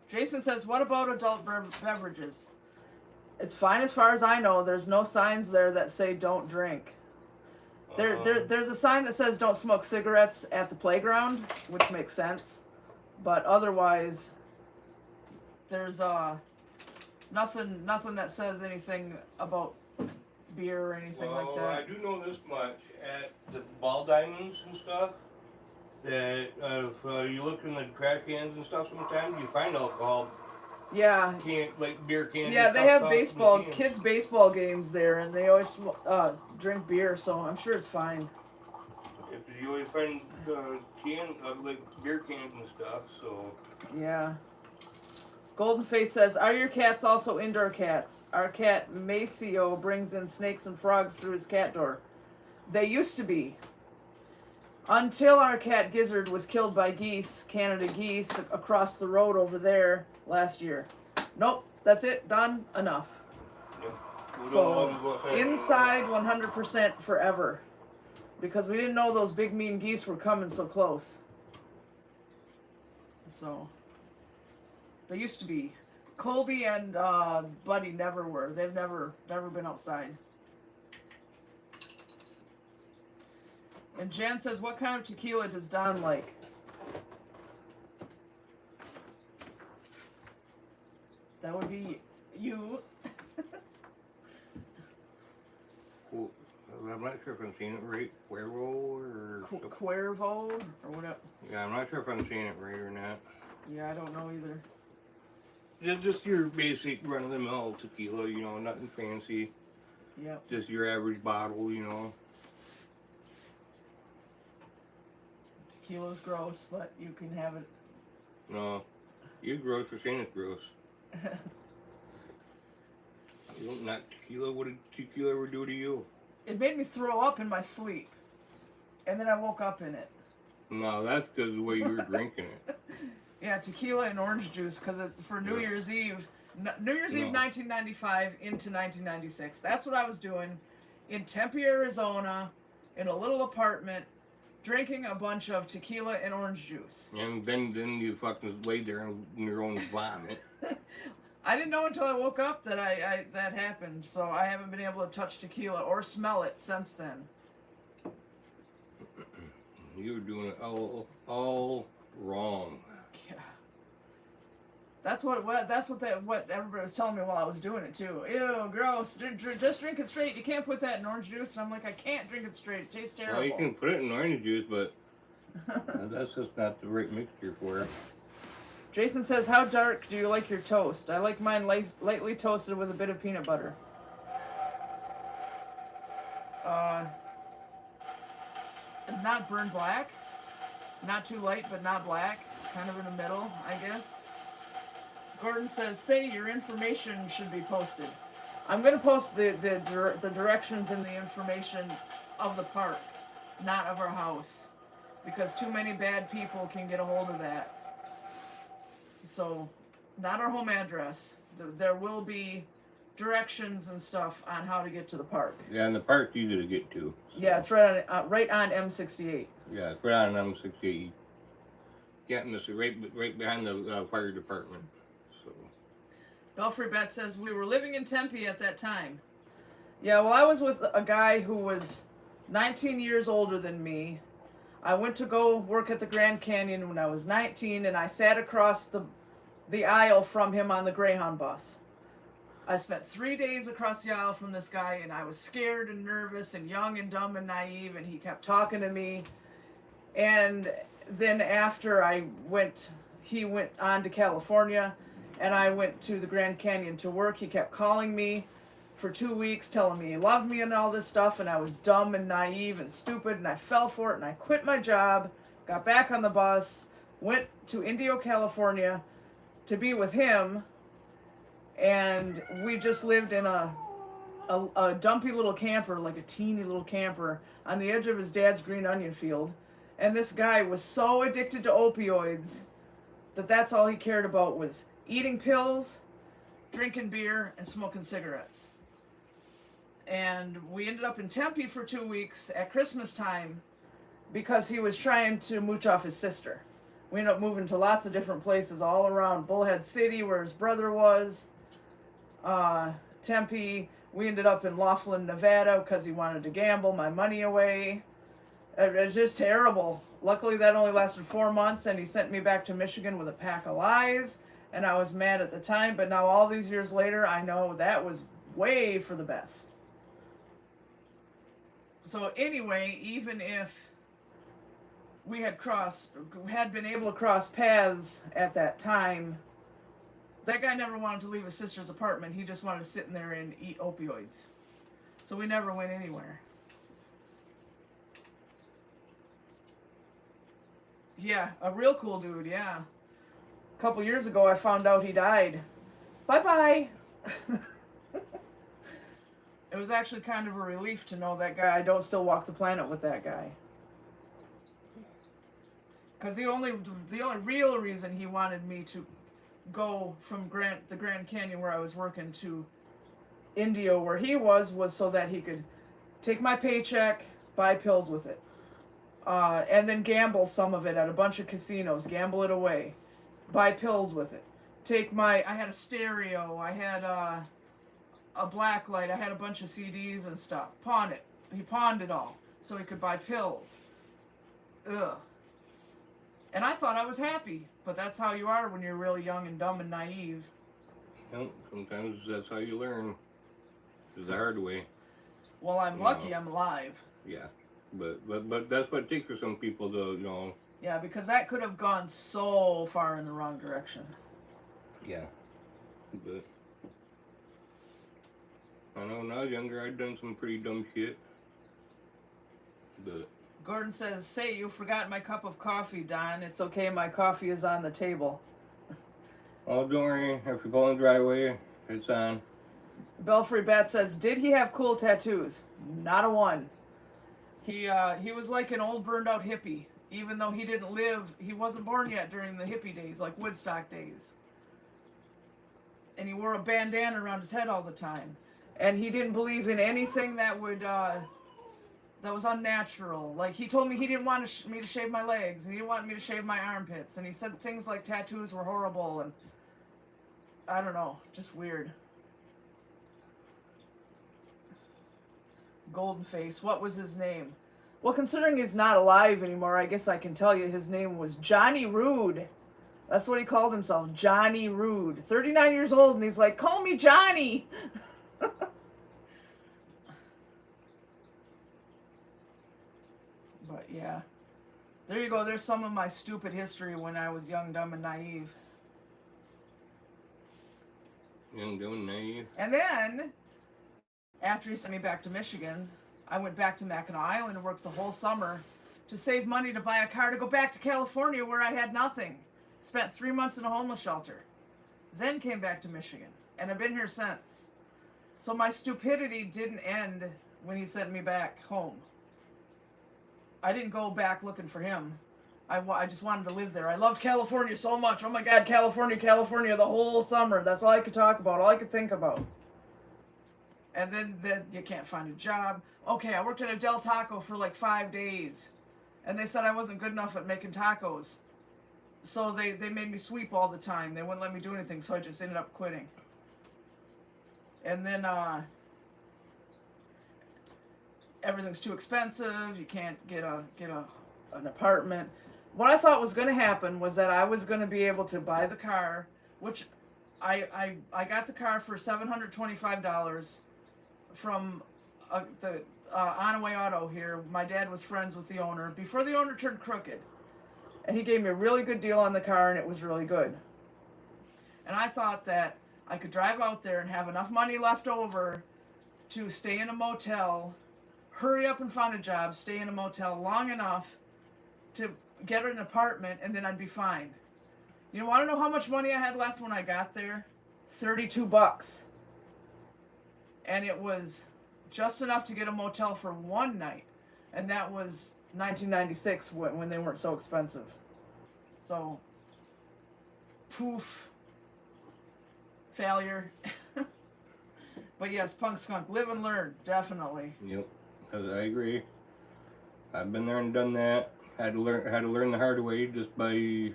Jason says, what about adult beverages? It's fine as far as I know. There's no signs there that say don't drink. There's a sign that says don't smoke cigarettes at the playground, which makes sense. But otherwise, there's nothing that says anything about beer or anything like that. I do know this much. At the ball diamonds and stuff, that if you look in the trash cans and stuff sometimes, you find alcohol. Yeah. Like beer cans. Yeah, they have kids' baseball games there, and they always drink beer, so I'm sure it's fine. If you always find like beer cans and stuff, so. Yeah. Golden Face says, are your cats also indoor cats? Our cat Maceo brings in snakes and frogs through his cat door. They used to be. Until our cat Gizzard was killed by geese, Canada geese, across the road over there last year. Nope, that's it, done, enough. Yeah. So, inside 100% forever. Because we didn't know those big mean geese were coming so close. So, they used to be. Colby and Buddy never were. They've never been outside. And Jan says, what kind of tequila does Don like? That would be you. Well, I'm not sure if I'm saying it right. Cuervo or... Cuervo or whatever. Yeah, I'm not sure if I'm saying it right or not. Yeah, I don't know either. Just your basic run-of-the-mill tequila, you know, nothing fancy. Yep. Just your average bottle, you know. Tequila's gross, but you can have it. No, you're gross for saying it's gross. You don't knock tequila. What did tequila ever do to you? It made me throw up in my sleep. And then I woke up in it. No, that's because of the way you were drinking it. Yeah, tequila and orange juice, because for New Year's Eve, New Year's Eve 1995 into 1996. That's what I was doing in Tempe, Arizona, in a little apartment, drinking a bunch of tequila and orange juice. And then you fucking laid there in your own vomit. I didn't know until I woke up that that happened, so I haven't been able to touch tequila or smell it since then. You were doing it all wrong. Yeah. That's what everybody was telling me while I was doing it too. Ew, gross. Just drink it straight. You can't put that in orange juice. And I'm like, I can't drink it straight. It tastes terrible. Well, you can put it in orange juice, but that's just not the right mixture for it. Jason says, how dark do you like your toast? I like mine lightly toasted with a bit of peanut butter. Not burned black. Not too light, but not black. Kind of in the middle, I guess. Gordon says, say your information should be posted. I'm going to post the directions and the information of the park, not of our house, because too many bad people can get a hold of that. So, not our home address. There will be directions and stuff on how to get to the park. Yeah, and the park's easy to get to. So. Yeah, it's right on M68. Yeah, it's right on M68. Getting this right behind the fire department. So. Belfry Bet says, we were living in Tempe at that time. Yeah, well, I was with a guy who was 19 years older than me. I went to go work at the Grand Canyon when I was 19, and I sat across the aisle from him on the Greyhound bus. I spent 3 days across the aisle from this guy, and I was scared and nervous and young and dumb and naive, and he kept talking to me. And then after he went on to California, and I went to the Grand Canyon to work. He kept calling me for 2 weeks, telling me he loved me and all this stuff, and I was dumb and naive and stupid, and I fell for it, and I quit my job, got back on the bus, went to Indio, California to be with him, and we just lived in a dumpy little camper, like a teeny little camper, on the edge of his dad's green onion field. And this guy was so addicted to opioids that that's all he cared about was eating pills, drinking beer, and smoking cigarettes. And we ended up in Tempe for 2 weeks at Christmas time because he was trying to mooch off his sister. We ended up moving to lots of different places all around Bullhead City, where his brother was, Tempe. We ended up in Laughlin, Nevada, because he wanted to gamble my money away. It was just terrible. Luckily, that only lasted 4 months, and he sent me back to Michigan with a pack of lies, and I was mad at the time, but now all these years later, I know that was way for the best. So anyway, even if we had been able to cross paths at that time, that guy never wanted to leave his sister's apartment. He just wanted to sit in there and eat opioids. So we never went anywhere. Yeah, a real cool dude, yeah. A couple years ago, I found out he died. Bye-bye. It was actually kind of a relief to know that guy. I don't still walk the planet with that guy. Because the only real reason he wanted me to go from the Grand Canyon where I was working to Indio where he was so that he could take my paycheck, buy pills with it, and then gamble some of it at a bunch of casinos, gamble it away, buy pills with it. I had a stereo, I had a black light, I had a bunch of CDs and stuff. Pawn it. He pawned it all so he could buy pills. Ugh. And I thought I was happy, but that's how you are when you're really young and dumb and naive. Well, sometimes that's how you learn. It's the hard way. Well, I'm lucky I'm alive. Yeah, but that's what it takes for some people to, Yeah, because that could have gone so far in the wrong direction. Yeah, but I know when I was younger, I'd done some pretty dumb shit. But Gordon says, say you forgot my cup of coffee, Don. It's okay, my coffee is on the table. Oh, don't worry. If you're going the driveway, it's on. Belfry Bat says, did he have cool tattoos? Not a one. He was like an old burned out hippie. Even though he wasn't born yet during the hippie days, like Woodstock days. And he wore a bandana around his head all the time. And he didn't believe in anything that was unnatural. Like, he told me he didn't want me to shave my legs, and he didn't want me to shave my armpits, and he said things like tattoos were horrible, and I don't know, just weird. Golden Face, what was his name? Well, considering he's not alive anymore, I guess I can tell you his name was Johnny Rude. That's what he called himself, Johnny Rude. 39 years old, and he's like, call me Johnny! But yeah, there you go. There's some of my stupid history when I was young, dumb, and naive. Young, dumb, and naive. And then, after he sent me back to Michigan, I went back to Mackinac Island and worked the whole summer to save money to buy a car to go back to California where I had nothing. Spent 3 months in a homeless shelter. then came back to Michigan, and I've been here since. So my stupidity didn't end when he sent me back home. I didn't go back looking for him. I just wanted to live there. I loved California so much. Oh my God, California, California, the whole summer. That's all I could talk about, all I could think about. And then you can't find a job. Okay, I worked at a Del Taco for like 5 days. And they said I wasn't good enough at making tacos. So they made me sweep all the time. They wouldn't let me do anything, so I just ended up quitting. And then everything's too expensive. You can't get an apartment. What I thought was going to happen was that I was going to be able to buy the car, which I got the car for $725 from the On-Away Auto here. My dad was friends with the owner before the owner turned crooked. And he gave me a really good deal on the car, and it was really good. And I thought that I could drive out there and have enough money left over to stay in a motel, hurry up and find a job, stay in a motel long enough to get an apartment, and then I'd be fine. You want to know how much money I had left when I got there? $32. And it was just enough to get a motel for one night. And that was 1996 when they weren't so expensive. So, poof. Failure. But yes, Punk Skunk, live and learn, definitely. Yep, I agree. I've been there and done that. Had to learn the hard way just by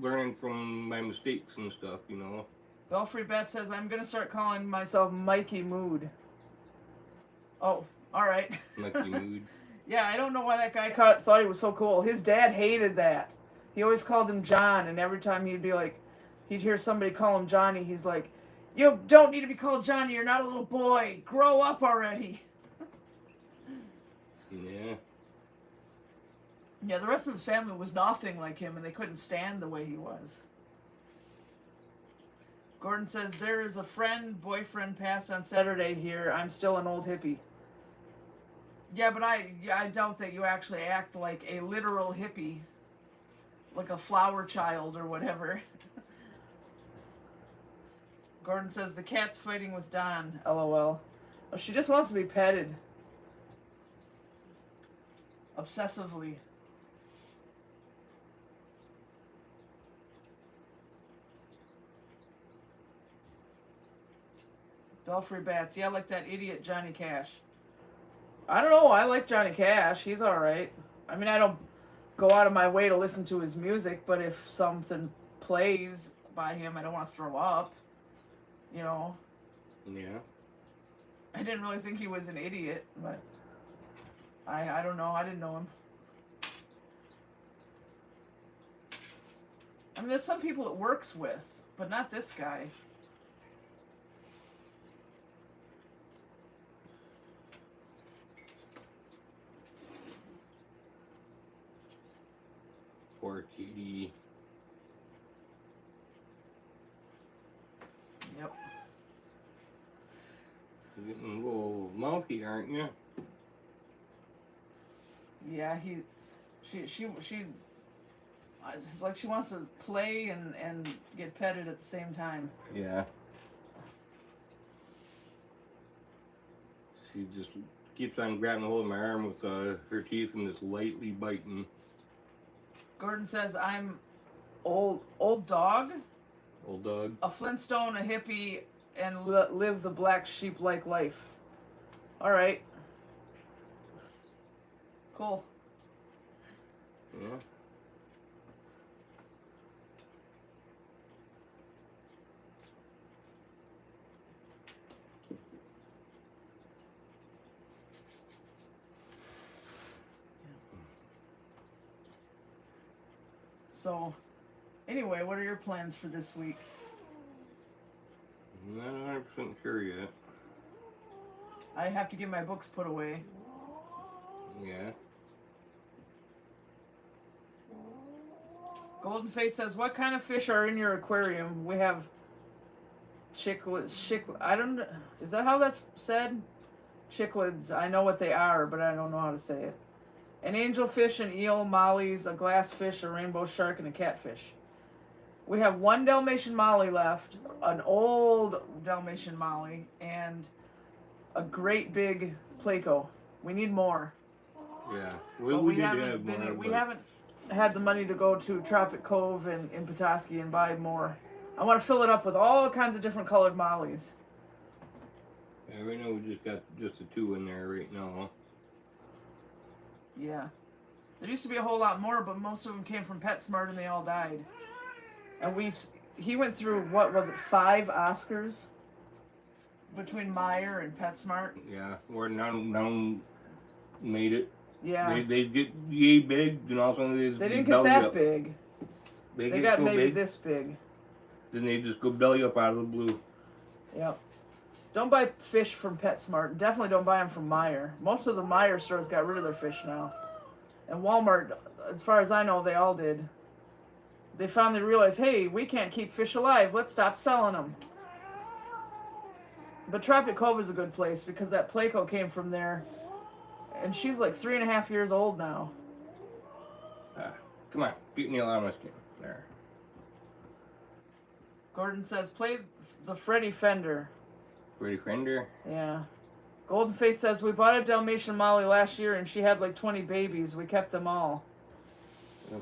learning from my mistakes and stuff, you know. Belfry Bet says, I'm going to start calling myself Mikey Mood. Oh, all right. Mikey Mood. Yeah, I don't know why that guy thought he was so cool. His dad hated that. He always called him John, and every time he'd hear somebody call him Johnny, he's like, you don't need to be called Johnny, you're not a little boy. Grow up already. Yeah. Yeah, the rest of his family was nothing like him, and they couldn't stand the way he was. Gordon says, there is a boyfriend passed on Saturday here. I'm still an old hippie. Yeah, but I doubt that you actually act like a literal hippie. Like a flower child or whatever. Gordon says, the cat's fighting with Don. LOL. Oh, she just wants to be petted. Obsessively. Belfry Bats. Yeah, like that idiot Johnny Cash. I don't know. I like Johnny Cash. He's alright. I mean, I don't go out of my way to listen to his music, but if something plays by him, I don't want to throw up. You know? Yeah. I didn't really think he was an idiot, but I don't know. I didn't know him. I mean, there's some people it works with, but not this guy. Poor kitty. Yep. You're getting a little mouthy, aren't you? Yeah, she it's like she wants to play and get petted at the same time. Yeah. She just keeps on grabbing a hold of my arm with her teeth and just lightly biting. Gordon says, I'm old dog. Old dog. A Flintstone, a hippie, and live the black sheep-like life. All right. Cool. Yeah. So, anyway, what are your plans for this week? I'm not 100% sure yet. I have to get my books put away. Yeah. Golden Face says, what kind of fish are in your aquarium? We have cichlids. I don't know. Is that how that's said? Cichlids. I know what they are, but I don't know how to say it. An angelfish, an eel, mollies, a glassfish, a rainbow shark, and a catfish. We have one Dalmatian Molly left, an old Dalmatian Molly, and a great big Placo. We need more. Yeah, But we did have more. we haven't had the money to go to Tropic Cove in Petoskey and buy more. I want to fill it up with all kinds of different colored mollies. Yeah, right now we just got just the 2 in there right now. Yeah. There used to be a whole lot more, but most of them came from PetSmart and they all died. And he went through, what was it, 5 Oscars between Meyer and PetSmart. Yeah, we're now made it. Yeah. They get yay big, and also they didn't get that big. They got maybe big, this big. Then they just go belly up out of the blue. Yep. Don't buy fish from PetSmart. Definitely don't buy them from Meyer. Most of the Meyer stores got rid of their fish now. And Walmart, as far as I know, they all did. They finally realized, hey, we can't keep fish alive. Let's stop selling them. But Tropic Cove is a good place because that Placo came from there. And she's like 3.5 years old now. Come on, beat me out of my skin. There. Gordon says, play the Freddy Fender. Freddy Fender? Yeah. Golden Face says, we bought a Dalmatian Molly last year and she had like 20 babies. We kept them all.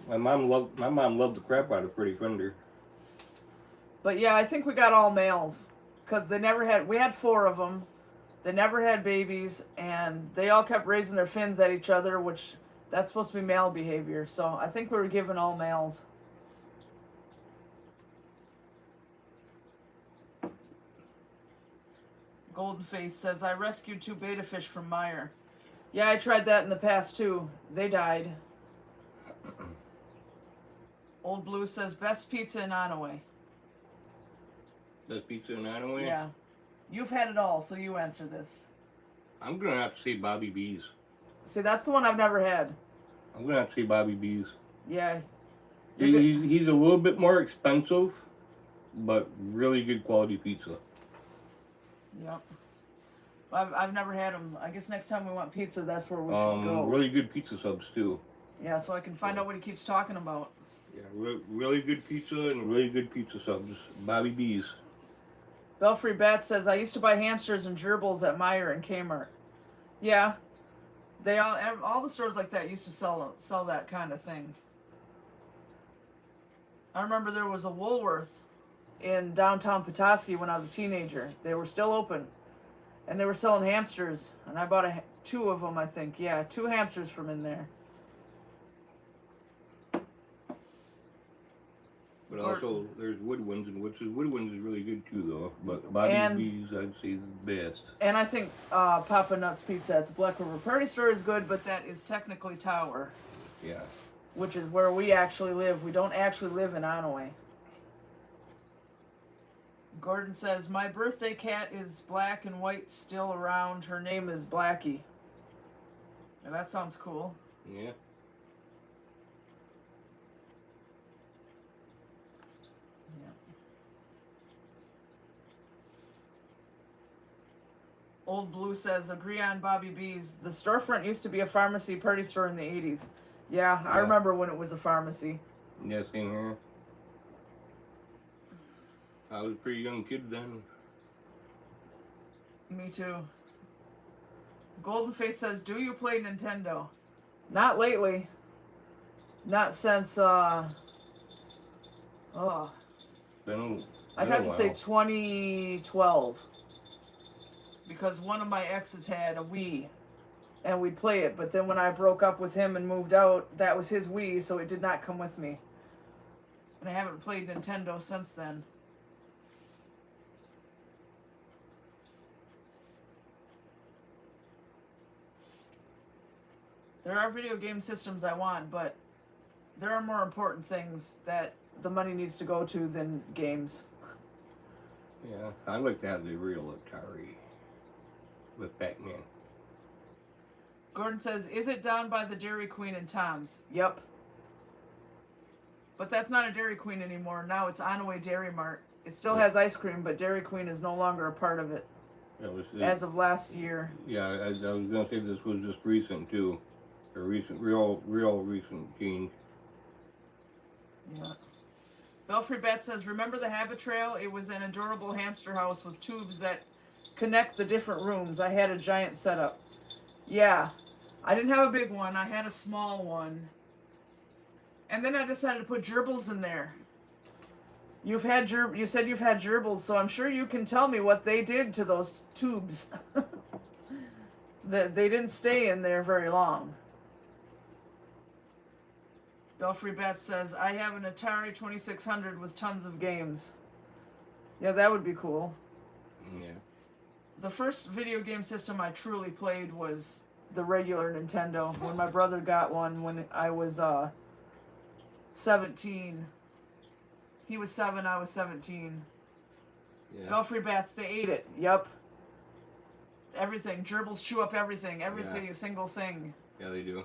My mom loved the crap out of Freddy Fender. But yeah, I think we got all males. Because we had 4 of them. They never had babies, and they all kept raising their fins at each other, which that's supposed to be male behavior. So I think we were given all males. Golden Face says, I rescued 2 beta fish from Meyer. Yeah, I tried that in the past too. They died. Old Blue says, best pizza in Onaway. Best pizza in Onaway? Yeah. You've had it all, so you answer this. I'm going to have to say Bobby B's. See, that's the one I've never had. I'm going to have to say Bobby B's. Yeah. He's a little bit more expensive, but really good quality pizza. Yep. I've never had them. I guess next time we want pizza, that's where we should go. Really good pizza subs, too. Yeah, so I can find out what he keeps talking about. Yeah, really good pizza and really good pizza subs. Bobby B's. Belfry Bat says, I used to buy hamsters and gerbils at Meyer and Kmart. Yeah. They all the stores like that used to sell that kind of thing. I remember there was a Woolworth in downtown Petoskey when I was a teenager. They were still open. And they were selling hamsters. And I bought 2 of them, I think. Yeah, 2 hamsters from in there. But also, there's Woodwinds, and Woodwinds is really good too, though. But Bobby B's, I'd say, is the best. And I think Papa Nuts Pizza at the Black River Prairie Store is good, but that is technically Tower. Yeah. Which is where we actually live. We don't actually live in Onaway. Gordon says, my birthday cat is black and white, still around. Her name is Blackie. Now, that sounds cool. Yeah. Old Blue says, agree on Bobby B's. The storefront used to be a pharmacy party store in the 80s. Yeah, I remember when it was a pharmacy. Yeah, same here. I was a pretty young kid then. Me too. Golden Face says, do you play Nintendo? Not lately. Not since, I'd have to say 2012. Because one of my exes had a Wii, and we'd play it. But then when I broke up with him and moved out, that was his Wii, so it did not come with me. And I haven't played Nintendo since then. There are video game systems I want, but there are more important things that the money needs to go to than games. Yeah, I'd like to have the real Atari with Pac-Man. Gordon says, is it down by the Dairy Queen and Tom's? Yep. But that's not a Dairy Queen anymore. Now it's Onaway Dairy Mart. It still has ice cream, but Dairy Queen is no longer a part of it. As of last year. Yeah, I was going to say this was just recent too. A recent, real recent change. Yeah. Belfry Bat says, remember the Habit Trail? It was an adorable hamster house with tubes that connect the different rooms. I had a giant setup. Yeah, I didn't have a big one. I had a small one. And then I decided to put gerbils in there. You said you've had gerbils, so I'm sure you can tell me what they did to those tubes. They didn't stay in there very long. Belfry Bat says, I have an Atari 2600 with tons of games. Yeah, that would be cool. Yeah. The first video game system I truly played was the regular Nintendo. When my brother got one when I was 17. He was 7, I was 17. Yeah. Belfry Bats, they ate it. Yep. Everything. Gerbils chew up everything. Everything, a single thing. Yeah, they do.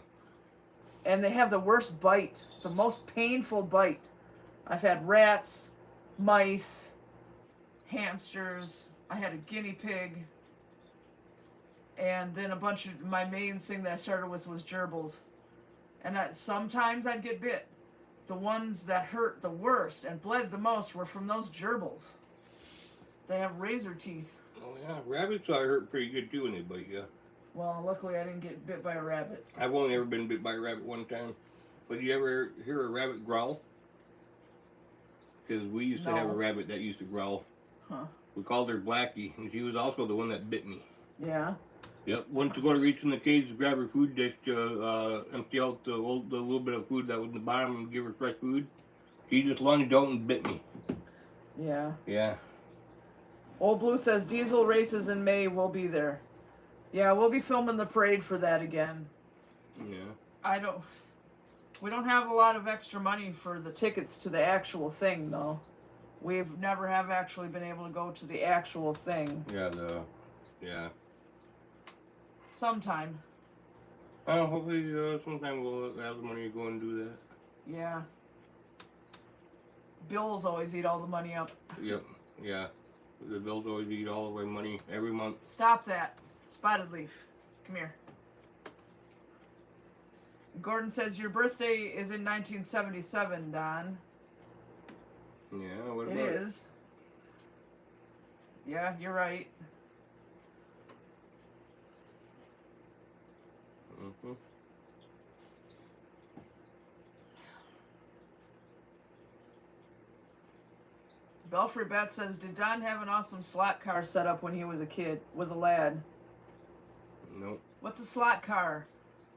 And they have the worst bite. The most painful bite. I've had rats, mice, hamsters. I had a guinea pig. And then my main thing that I started with was gerbils. And sometimes I'd get bit. The ones that hurt the worst and bled the most were from those gerbils. They have razor teeth. Oh yeah, rabbits I hurt pretty good too when they bite you. Well, luckily I didn't get bit by a rabbit. I've only ever been bit by a rabbit one time. But you ever hear a rabbit growl? Because we used to have a rabbit that used to growl. Huh. We called her Blackie, and she was also the one that bit me. Yeah. Yep. Went to go to reach in the cage to grab her food dish to empty out the little bit of food that was in the bottom and give her fresh food. She just lunged out and bit me. Yeah. Yeah. Old Blue says diesel races in May. We'll be there. Yeah, we'll be filming the parade for that again. Yeah. We don't have a lot of extra money for the tickets to the actual thing, though. We've never have actually been able to go to the actual thing. Yeah, yeah. Sometime. Hopefully sometime we'll have the money to go and do that. Yeah. Bills always eat all the money up. Yep, yeah. The bills always eat all of our money every month. Stop that. Spotted Leaf. Come here. Gordon says, your birthday is in 1977, Don. Yeah, what about it? It is. Yeah, you're right. Mm-hmm. Belfry Bat says, did Don have an awesome slot car set up when he was a lad? Nope. What's a slot car?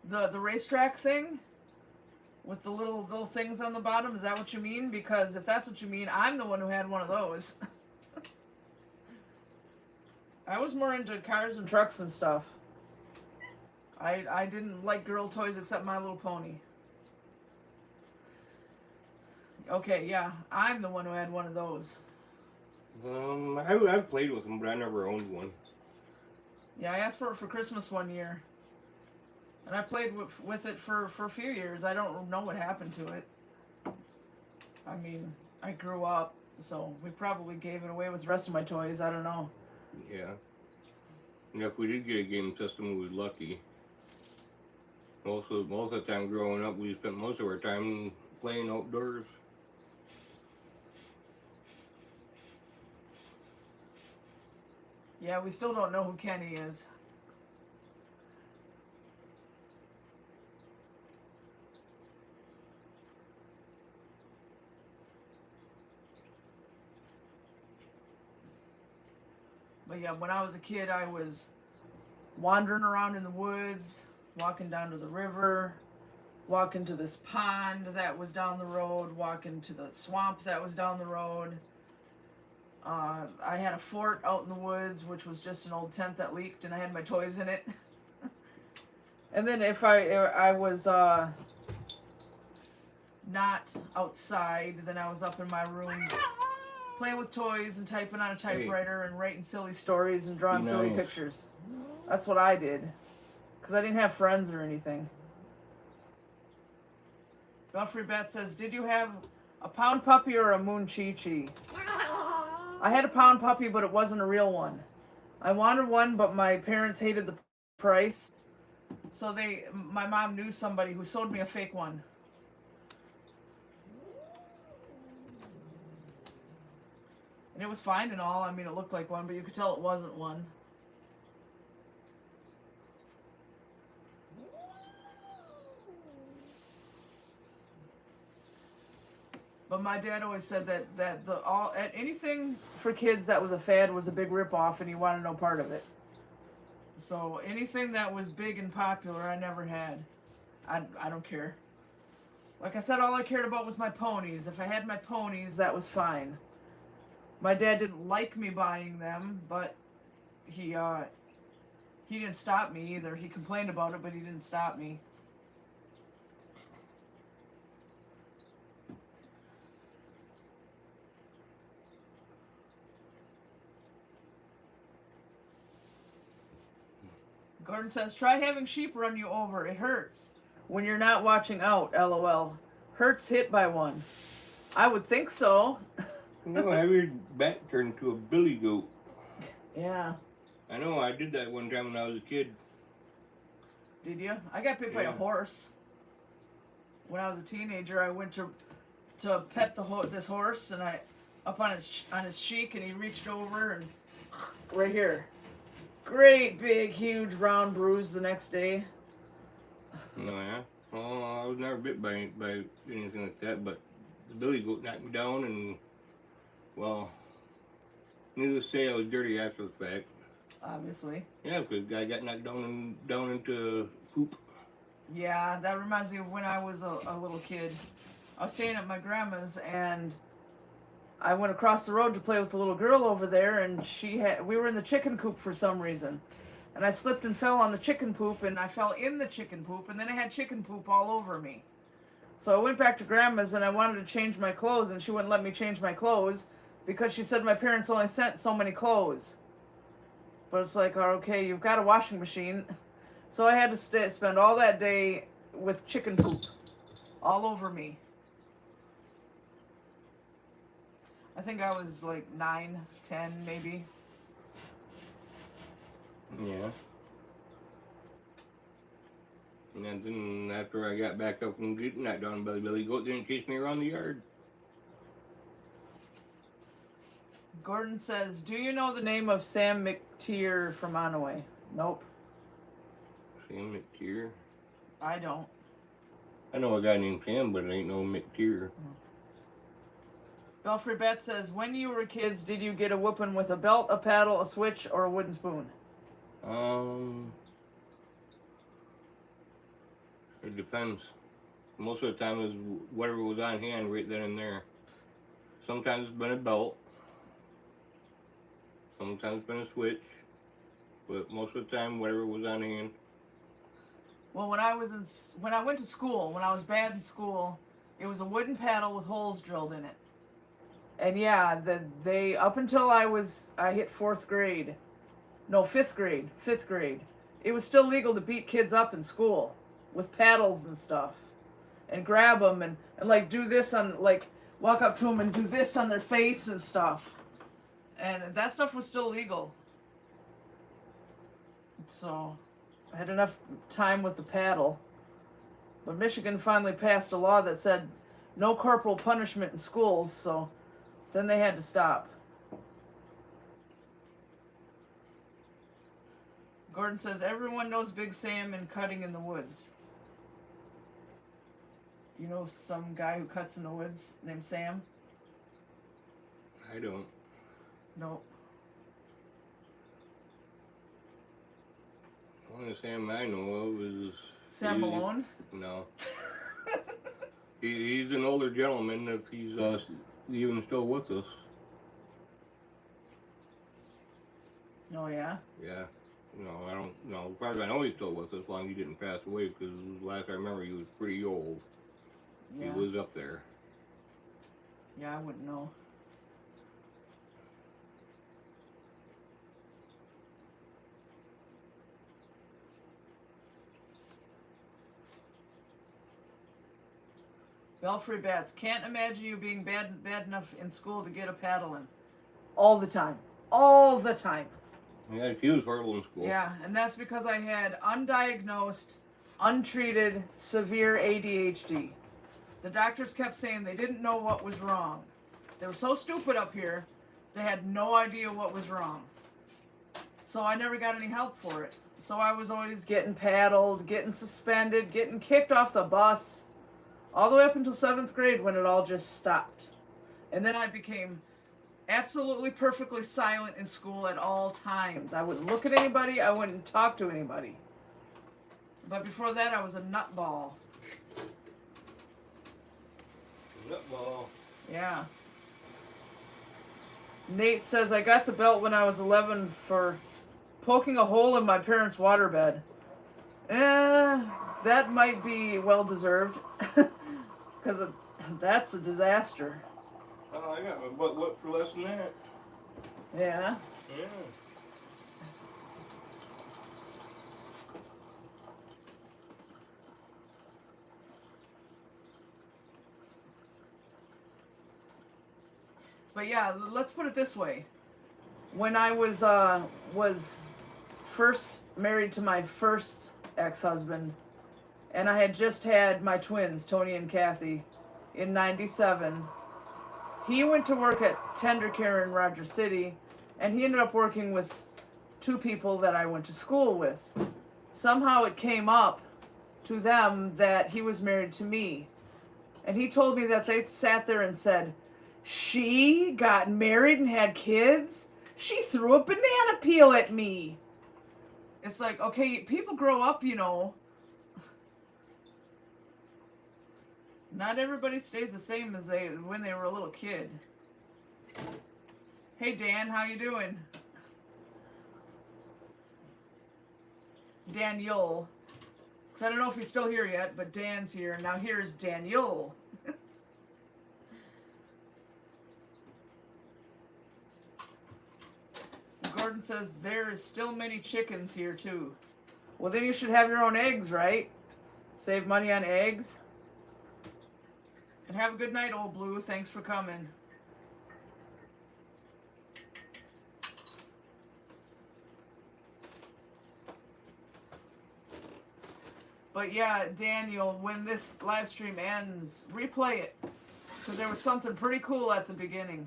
The racetrack thing? With the little things on the bottom? Is that what you mean? Because if that's what you mean, I'm the one who had one of those. I was more into cars and trucks and stuff. I didn't like girl toys except My Little Pony. Okay, yeah, I'm the one who had one of those. I've played with them, but I never owned one. Yeah, I asked for it for Christmas one year. And I played with it for a few years. I don't know what happened to it. I mean, I grew up, so we probably gave it away with the rest of my toys. I don't know. Yeah. And if we did get a game system, we was lucky. Most of the time growing up, we spent most of our time playing outdoors. Yeah, we still don't know who Kenny is. But yeah, when I was a kid, I was wandering around in the woods, walking down to the river, walking to this pond that was down the road, walking to the swamp that was down the road. I had a fort out in the woods, which was just an old tent that leaked, and I had my toys in it. And then if I was not outside, then I was up in my room playing with toys and typing on a typewriter and writing silly stories and drawing silly pictures. That's what I did, because I didn't have friends or anything. Belfry Bat says, did you have a pound puppy or a moon chi-chi? I had a pound puppy, but it wasn't a real one. I wanted one, but my parents hated the price. So my mom knew somebody who sold me a fake one. And it was fine and all. I mean, it looked like one, but you could tell it wasn't one. But my dad always said that anything for kids that was a fad was a big ripoff, and he wanted no part of it. So anything that was big and popular, I never had. I don't care. Like I said, all I cared about was my ponies. If I had my ponies, that was fine. My dad didn't like me buying them, but he didn't stop me either. He complained about it, but he didn't stop me. Gordon says, try having sheep run you over. It hurts when you're not watching out, LOL. Hurts hit by one. I would think so. No, I heard back turned into a billy goat. Yeah. I know, I did that one time when I was a kid. Did you? I got bit by a horse. When I was a teenager, I went to pet this horse, and I up on his cheek, and he reached over and right here. Great big huge round bruise the next day. Oh yeah. Well, I was never bit by anything like that, but the billy goat knocked me down, and well, needless to say, I was dirty after the fact. Obviously. Yeah, because the guy got knocked down into poop. Yeah, that reminds me of when I was a little kid. I was staying at my grandma's, and I went across the road to play with the little girl over there, and we were in the chicken coop for some reason. And I slipped and fell on the chicken poop, and I fell in the chicken poop, and then I had chicken poop all over me. So I went back to grandma's, and I wanted to change my clothes, and she wouldn't let me change my clothes because she said my parents only sent so many clothes. But it's like, oh, okay, you've got a washing machine. So I had to spend all that day with chicken poop all over me. I think I was like 9, 10 maybe. Yeah. And then after I got back up and getting knocked down by the billy goat, didn't chase me around the yard. Gordon says, do you know the name of Sam McTeer from Onaway? Nope. Sam McTeer? I don't. I know a guy named Sam, but it ain't no McTeer. Belfry Bet says, when you were kids, did you get a whooping with a belt, a paddle, a switch, or a wooden spoon? It depends. Most of the time it was whatever was on hand right then and there. Sometimes it's been a belt. Sometimes it's been a switch. But most of the time, whatever was on hand. Well, when I went to school, when I was bad in school, it was a wooden paddle with holes drilled in it. And yeah, they up until I hit 4th grade. No, 5th grade. It was still legal to beat kids up in school with paddles and stuff. And grab them and like do this on, like walk up to them and do this on their face and stuff. And that stuff was still legal. So I had enough time with the paddle. But Michigan finally passed a law that said no corporal punishment in schools, so then they had to stop. Gordon says, everyone knows Big Sam and cutting in the woods. You know some guy who cuts in the woods named Sam? I don't. Nope. The only Sam I know of is... Sam Malone? No. He's an older gentleman if he's even still with us. Oh, yeah? Yeah. No, I don't know. As far as I know he's still with us, as long as he didn't pass away, because last I remember he was pretty old. Yeah. He was up there. Yeah, I wouldn't know. Belfry Bats, can't imagine you being bad enough in school to get a paddle in. All the time. All the time. Yeah, he was horrible in school. Yeah, and that's because I had undiagnosed, untreated, severe ADHD. The doctors kept saying they didn't know what was wrong. They were so stupid up here They had no idea what was wrong. So I never got any help for it. So I was always getting paddled, getting suspended, getting kicked off the bus, all the way up until 7th grade when it all just stopped. And then I became absolutely perfectly silent in school at all times. I wouldn't look at anybody, I wouldn't talk to anybody. But before that, I was a nutball. Nutball. Yeah. Nate says, I got the belt when I was 11 for poking a hole in my parents' waterbed. That might be well deserved. Because that's a disaster. Oh, I got my butt whipped for less than that. Yeah. Yeah. But yeah, let's put it this way. When I was first married to my first ex-husband, and I had just had my twins, Tony and Kathy, in 97, he went to work at Tender Care in Rogers City, and he ended up working with 2 people that I went to school with. Somehow it came up to them that he was married to me. And he told me that they sat there and said, she got married and had kids? She threw a banana peel at me. It's like, okay, people grow up, you know. Not everybody stays the same as when they were a little kid. Hey Dan, how you doing? Daniel. Because I don't know if he's still here yet, but Dan's here. Now here's Daniel. Gordon says there is still many chickens here too. Well, then you should have your own eggs, right? Save money on eggs. And have a good night, old Blue. Thanks for coming. But yeah, Daniel, when this live stream ends, replay it. Because there was something pretty cool at the beginning.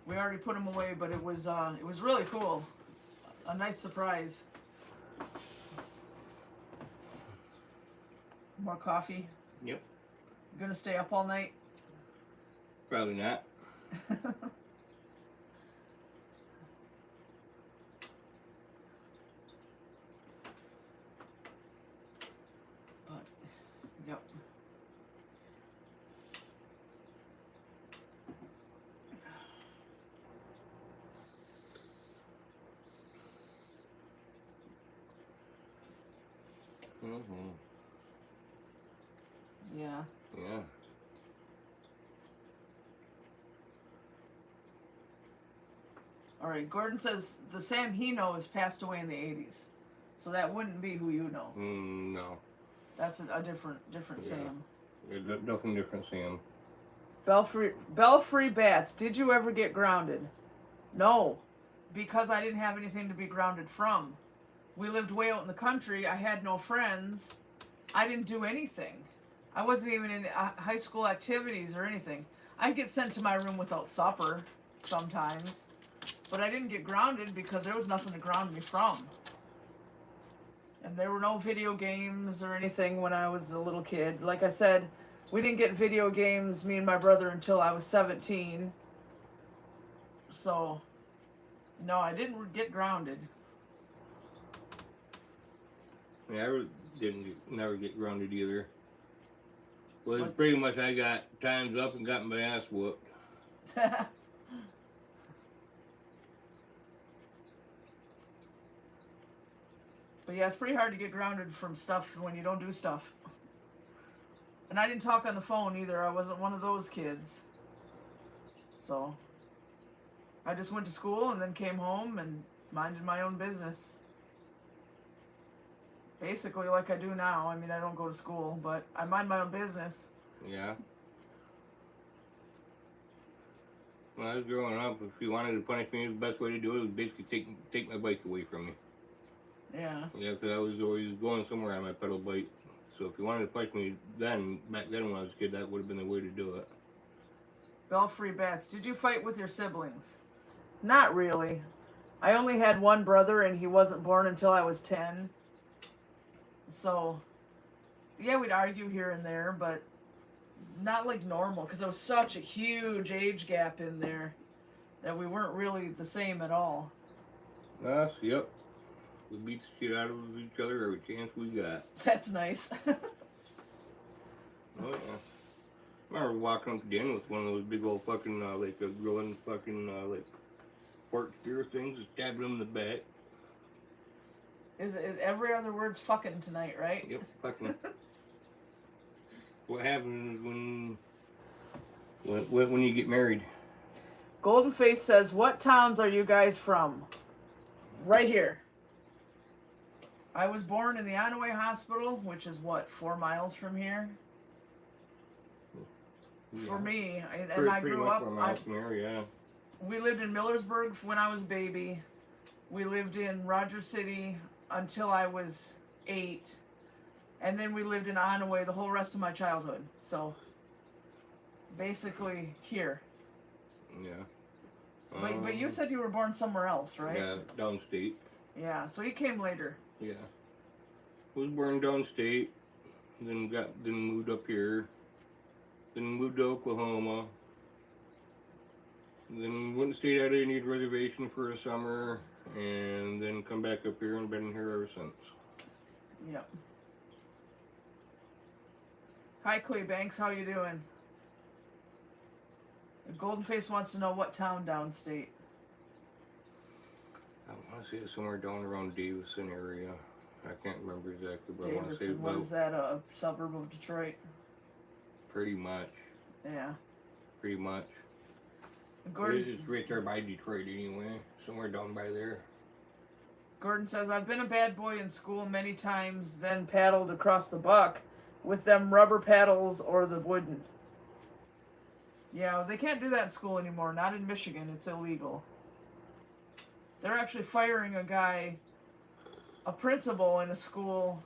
We already put them away, but it was really cool. A nice surprise. More coffee? Yep. You gonna stay up all night? Probably not. But, yep. Mm-hmm. Yeah. Yeah. All right. Gordon says the Sam he knows passed away in the 80s, so that wouldn't be who you know. No. That's a different Yeah. Sam. Nothing different, Sam. Belfry Bats. Did you ever get grounded? No, because I didn't have anything to be grounded from. We lived way out in the country. I had no friends. I didn't do anything. I wasn't even in high school activities or anything. I'd get sent to my room without supper sometimes. But I didn't get grounded because there was nothing to ground me from. And there were no video games or anything when I was a little kid. Like I said, we didn't get video games, me and my brother, until I was 17. So, no, I didn't get grounded. Yeah, I never get grounded either. Well, it's pretty much I got times up and got my ass whooped. But yeah, it's pretty hard to get grounded from stuff when you don't do stuff. And I didn't talk on the phone either. I wasn't one of those kids. So, I just went to school and then came home and minded my own business. Basically like I do now. I mean, I don't go to school, but I mind my own business. Yeah. When I was growing up, if you wanted to punish me, the best way to do it was basically take my bike away from me. Yeah. Yeah, because I was always going somewhere on my pedal bike. So if you wanted to punish me back then when I was a kid, that would have been the way to do it. Belfry Bats, did you fight with your siblings? Not really. I only had one brother, and he wasn't born until I was 10. So, yeah, we'd argue here and there, but not like normal, because there was such a huge age gap in there that we weren't really the same at all. Yep. We beat the shit out of each other every chance we got. That's nice. Oh, yeah. I remember walking up to Den with one of those big old fucking, like, grilling fucking, like, pork spear things, and stabbed him in the back. Is every other word's fucking tonight, right? Yep, fucking. What happens when you get married? Golden Face says, what towns are you guys from? Right here. I was born in the Onaway Hospital, which is what, 4 miles from here? Yeah. For me, I Pretty grew much up. 4 miles from there, yeah. We lived in Millersburg when I was a baby. We lived in Rogers City until I was 8. And then we lived in Onaway the whole rest of my childhood. So, basically here. Yeah. But you said you were born somewhere else, right? Yeah, downstate. Yeah, so you came later. Yeah. Was born downstate, then moved up here, then moved to Oklahoma, then went and stayed at a Indian reservation for a summer, and then come back up here and been here ever since. Yep. Hi Clay Banks, how you doing? Golden Face wants to know what town downstate. I want to say it's somewhere down around Davison area. I can't remember exactly, but I want to say Davison, what about is that, a suburb of Detroit? pretty much. Yeah. Pretty much. Gordon, It's right there by Detroit anyway. Somewhere down by there. Gordon says, I've been a bad boy in school many times, then paddled across the buck with them rubber paddles or the wooden. Yeah, they can't do that in school anymore. Not in Michigan. It's illegal. They're actually firing a guy, a principal in a school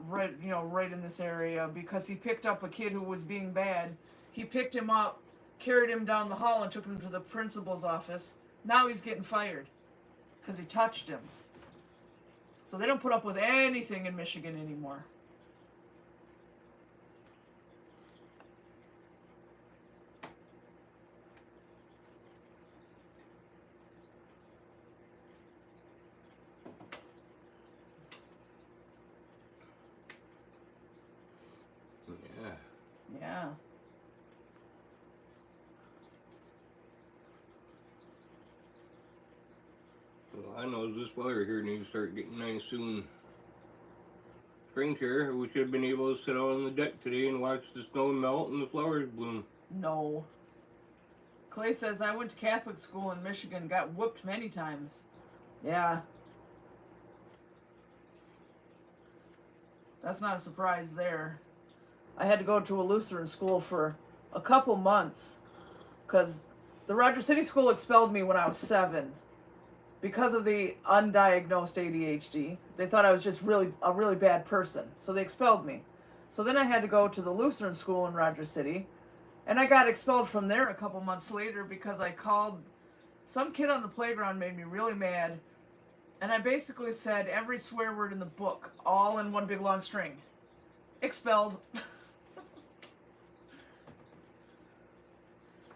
right in this area because he picked up a kid who was being bad. He picked him up, carried him down the hall, and took him to the principal's office. Now he's getting fired because he touched him. So they don't put up with anything in Michigan anymore. Yeah. Well, I know this weather here needs to start getting nice soon. Spring here, we should have been able to sit out on the deck today and watch the snow melt and the flowers bloom. No. Clay says, I went to Catholic school in Michigan, got whooped many times. Yeah. That's not a surprise there. I had to go to a Lutheran school for a couple months because the Rogers City School expelled me when I was 7 because of the undiagnosed ADHD. They thought I was just a really bad person, so they expelled me. So then I had to go to the Lutheran school in Rogers City, and I got expelled from there a couple months later because I called some kid on the playground, made me really mad, and I basically said every swear word in the book, all in one big long string. Expelled.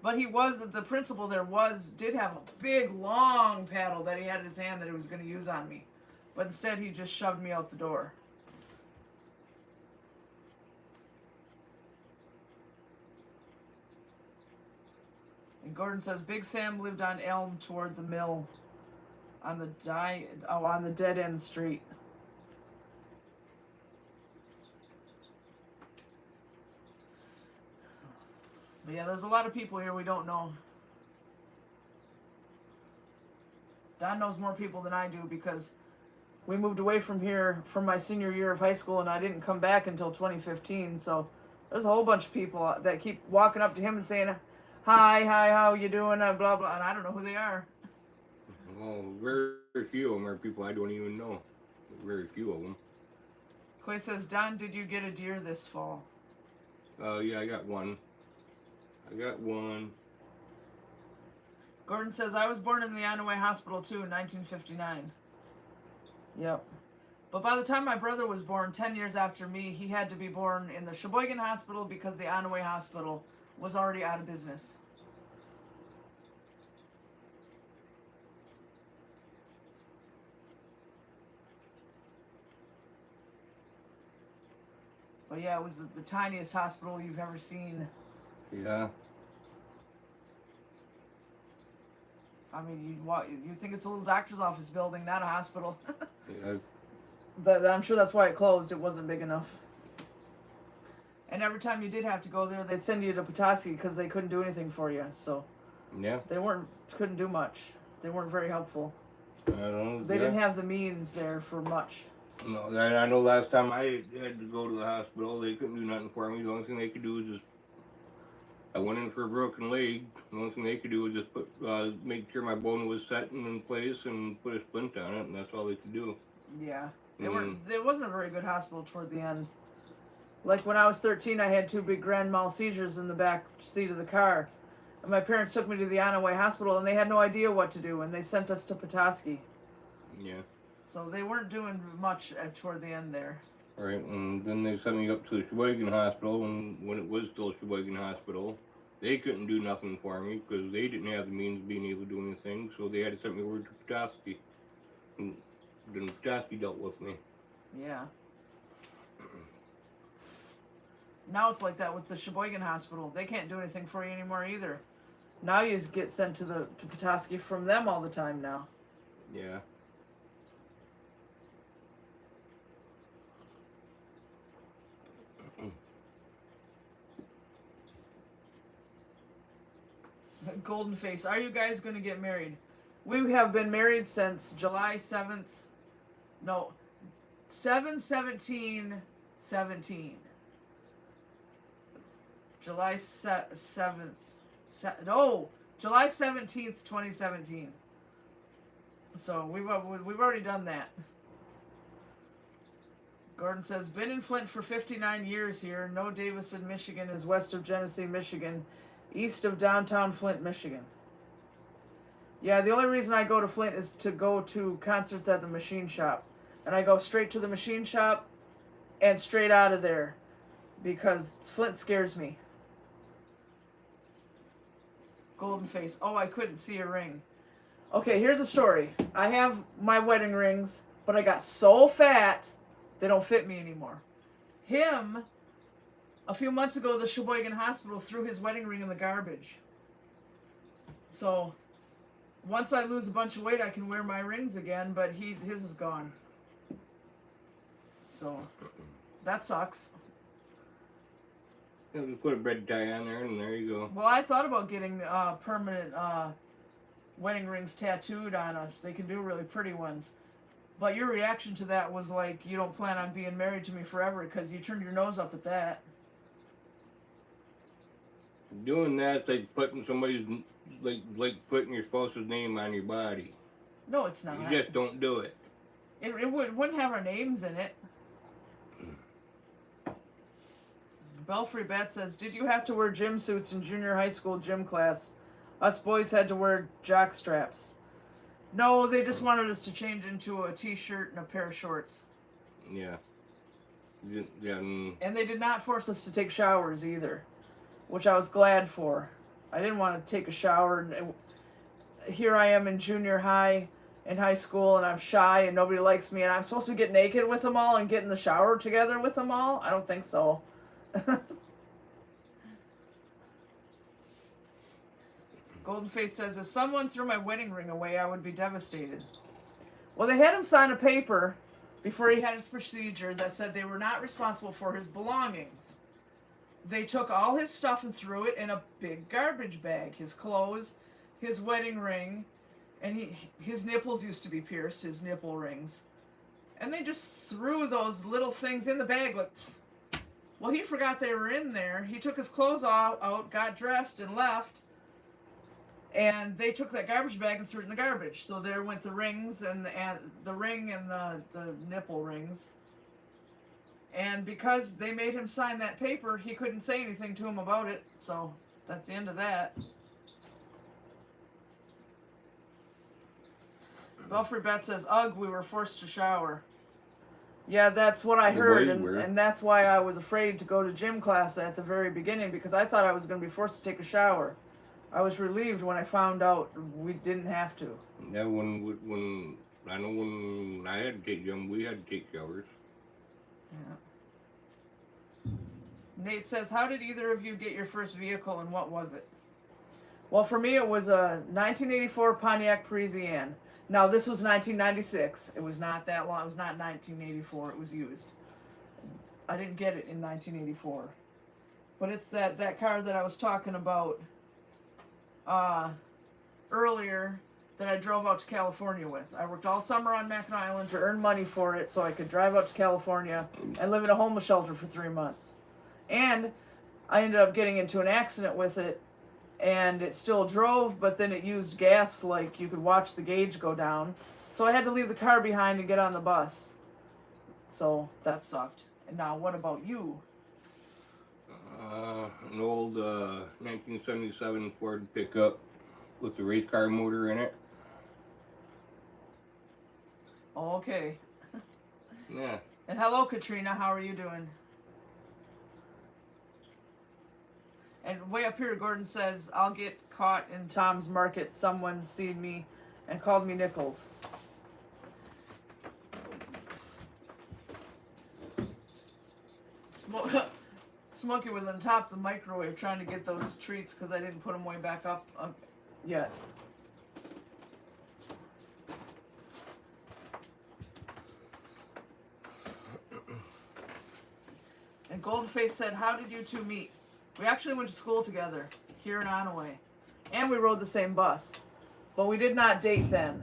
But the principal there did have a big, long paddle that he had in his hand that he was going to use on me. But instead, he just shoved me out the door. And Gordon says, Big Sam lived on Elm toward the mill on the dead-end street. But yeah, there's a lot of people here we don't know. Don knows more people than I do because we moved away from here from my senior year of high school and I didn't come back until 2015. So there's a whole bunch of people that keep walking up to him and saying, hi, how you doing, blah, blah, and I don't know who they are. Well, very few of them are people I don't even know. Very few of them. Clay says, Don, did you get a deer this fall? Yeah, I got one. I got one. Gordon says, I was born in the Onaway Hospital too in 1959. Yep. But by the time my brother was born, 10 years after me, he had to be born in the Sheboygan Hospital because the Onaway Hospital was already out of business. But yeah, it was the tiniest hospital you've ever seen. Yeah. I mean, you'd think it's a little doctor's office building, not a hospital. Yeah. I'm sure that's why it closed. It wasn't big enough. And every time you did have to go there, they'd send you to Petoskey because they couldn't do anything for you. So Yeah. they couldn't do much. They weren't very helpful. I don't know. They didn't have the means there for much. No, I know last time I had to go to the hospital, they couldn't do nothing for me. The only thing they could do was just, I went in for a broken leg. The only thing they could do was just put, make sure my bone was set in place and put a splint on it, and that's all they could do. Yeah. It wasn't a very good hospital toward the end. Like when I was 13, I had 2 big grand mal seizures in the back seat of the car. And my parents took me to the Onaway Hospital and they had no idea what to do, and they sent us to Petoskey. Yeah. So they weren't doing much toward the end there. Right, and then they sent me up to the Sheboygan Hospital, and when it was still Sheboygan Hospital, they couldn't do nothing for me because they didn't have the means of being able to do anything, so they had to send me over to Petoskey. And then Petoskey dealt with me. Yeah. Now it's like that with the Sheboygan Hospital. They can't do anything for you anymore either. Now you get sent to Petoskey from them all the time now. Yeah. Golden Face, are you guys going to get married? We have been married since July 7th. No, 7/17/17. July 7th. No, July 17th, 2017. So we've already done that. Gordon says, been in Flint for 59 years here. No, Davison, Michigan is west of Genesee, Michigan. East of downtown Flint, Michigan. Yeah, the only reason I go to Flint is to go to concerts at the machine shop. And I go straight to the machine shop and straight out of there. Because Flint scares me. Golden Face. Oh, I couldn't see a ring. Okay, here's a story. I have my wedding rings, but I got so fat, they don't fit me anymore. A few months ago, the Sheboygan Hospital threw his wedding ring in the garbage. So, once I lose a bunch of weight, I can wear my rings again, but his is gone. So, that sucks. Yeah, just put a red tie on there, and there you go. Well, I thought about getting permanent wedding rings tattooed on us. They can do really pretty ones. But your reaction to that was like, you don't plan on being married to me forever because you turned your nose up at that. Doing that's like putting somebody's, like putting your spouse's name on your body. No, it's not. You just don't do it. It wouldn't have our names in it. Belfry Bat says, did you have to wear gym suits in junior high school gym class? Us boys had to wear jock straps. No, they just wanted us to change into a t-shirt and a pair of shorts. Yeah. Yeah. And they did not force us to take showers either, which I was glad for. I didn't want to take a shower. And here I am in junior high, in high school, and I'm shy and nobody likes me, and I'm supposed to get naked with them all and get in the shower together with them all? I don't think so. Golden Face says, if someone threw my wedding ring away, I would be devastated. Well, they had him sign a paper before he had his procedure that said they were not responsible for his belongings. They took all his stuff and threw it in a big garbage bag. His clothes, his wedding ring, and his nipples used to be pierced, his nipple rings. And they just threw those little things in the bag like... Well, he forgot they were in there. He took his clothes out, got dressed, and left. And they took that garbage bag and threw it in the garbage. So there went the rings and the ring and the nipple rings. And because they made him sign that paper, he couldn't say anything to him about it. So that's the end of that. Belfry Bet says, ugh, we were forced to shower. Yeah, that's what I heard, and that's why I was afraid to go to gym class at the very beginning, because I thought I was going to be forced to take a shower. I was relieved when I found out we didn't have to. Yeah, when I know when I had to take gym, we had to take showers. Yeah. Nate says, how did either of you get your first vehicle, and what was it? Well, for me, it was a 1984 Pontiac Parisienne. Now, this was 1996. It was not that long. It was not 1984. It was used. I didn't get it in 1984. But it's that car that I was talking about earlier that I drove out to California with. I worked all summer on Mackinac Island to earn money for it so I could drive out to California and live in a homeless shelter for 3 months. And I ended up getting into an accident with it, and it still drove, but then it used gas, like you could watch the gauge go down. So I had to leave the car behind and get on the bus. So that sucked. And now, what about you? An old 1977 Ford pickup with the race car motor in it. Okay. Yeah. And hello, Katrina. How are you doing? And way up here, Gordon says, I'll get caught in Tom's Market. Someone seen me and called me Nichols. Smokey was on top of the microwave trying to get those treats because I didn't put them way back up yet. And Goldenface said, how did you two meet? We actually went to school together here in Onaway. And we rode the same bus. But we did not date then.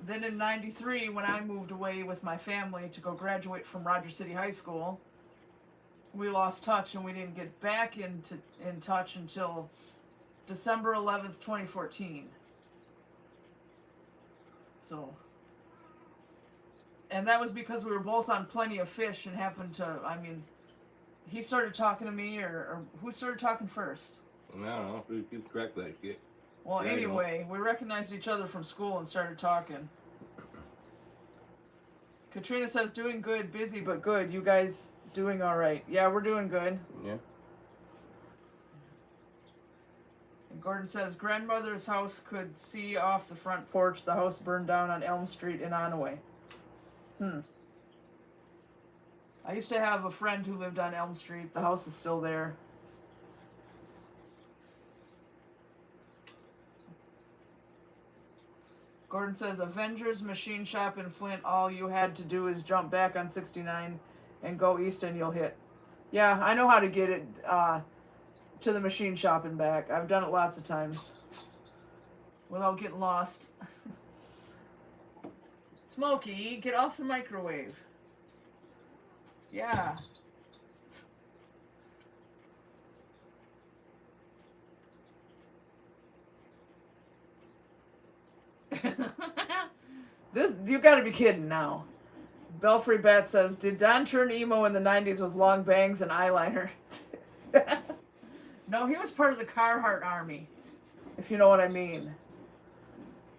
Then in '93, when I moved away with my family to go graduate from Rogers City High School, we lost touch and we didn't get back in touch until December 11th, 2014. So, and that was because we were both on Plenty of Fish and happened to, he started talking to me, or who started talking first? I don't know. We keep track of that shit. Well, yeah, anyway, we recognized each other from school and started talking. Katrina says, doing good, busy but good. You guys doing all right? Yeah, we're doing good. Yeah. And Gordon says, grandmother's house could see off the front porch. The house burned down on Elm Street in Onaway. I used to have a friend who lived on Elm Street. The house is still there. Gordon says, Avengers Machine Shop in Flint, all you had to do is jump back on 69 and go east and you'll hit. Yeah, I know how to get it to the machine shop and back. I've done it lots of times without getting lost. Smokey, get off the microwave. Yeah. This, you gotta be kidding now. Belfry Bat says, did Don turn emo in the 90s with long bangs and eyeliner? No, he was part of the Carhartt Army, if you know what I mean.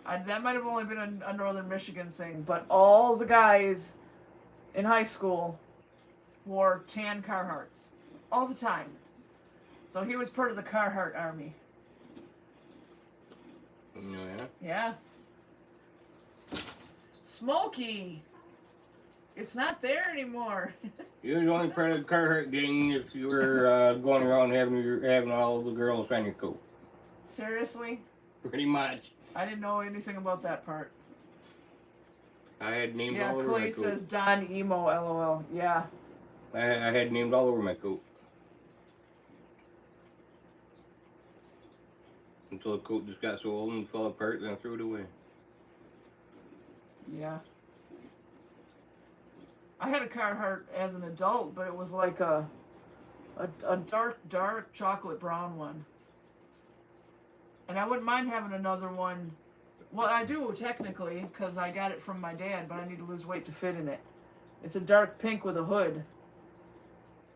That might have only been a Northern Michigan thing, but all the guys in high school wore tan Carhartts all the time. So he was part of the Carhartt Army. Yeah. Yeah. Smokey! It's not there anymore. You was only part of the Carhartt gang if you were going around having all the girls on your coat. Seriously? Pretty much. I didn't know anything about that part. I had named Yeah, all over Clay my coat. says Don Emo, LOL. Yeah. I had named all over my coat. Until the coat just got so old and fell apart, then I threw it away. Yeah. I had a Carhartt as an adult, but it was like a dark chocolate brown one. And I wouldn't mind having another one. Well, I do, technically, because I got it from my dad, but I need to lose weight to fit in it. It's a dark pink with a hood.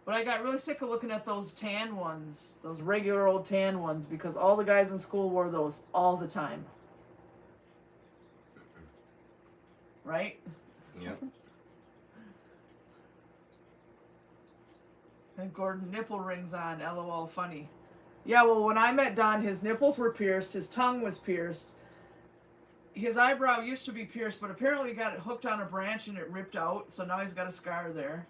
But I got really sick of looking at those tan ones, those regular old tan ones, because all the guys in school wore those all the time. Right? Yep. And Gordon, nipple rings on, LOL, funny. Yeah, well, when I met Don, his nipples were pierced, his tongue was pierced, his eyebrow used to be pierced, but apparently he got it hooked on a branch and it ripped out, so now he's got a scar there.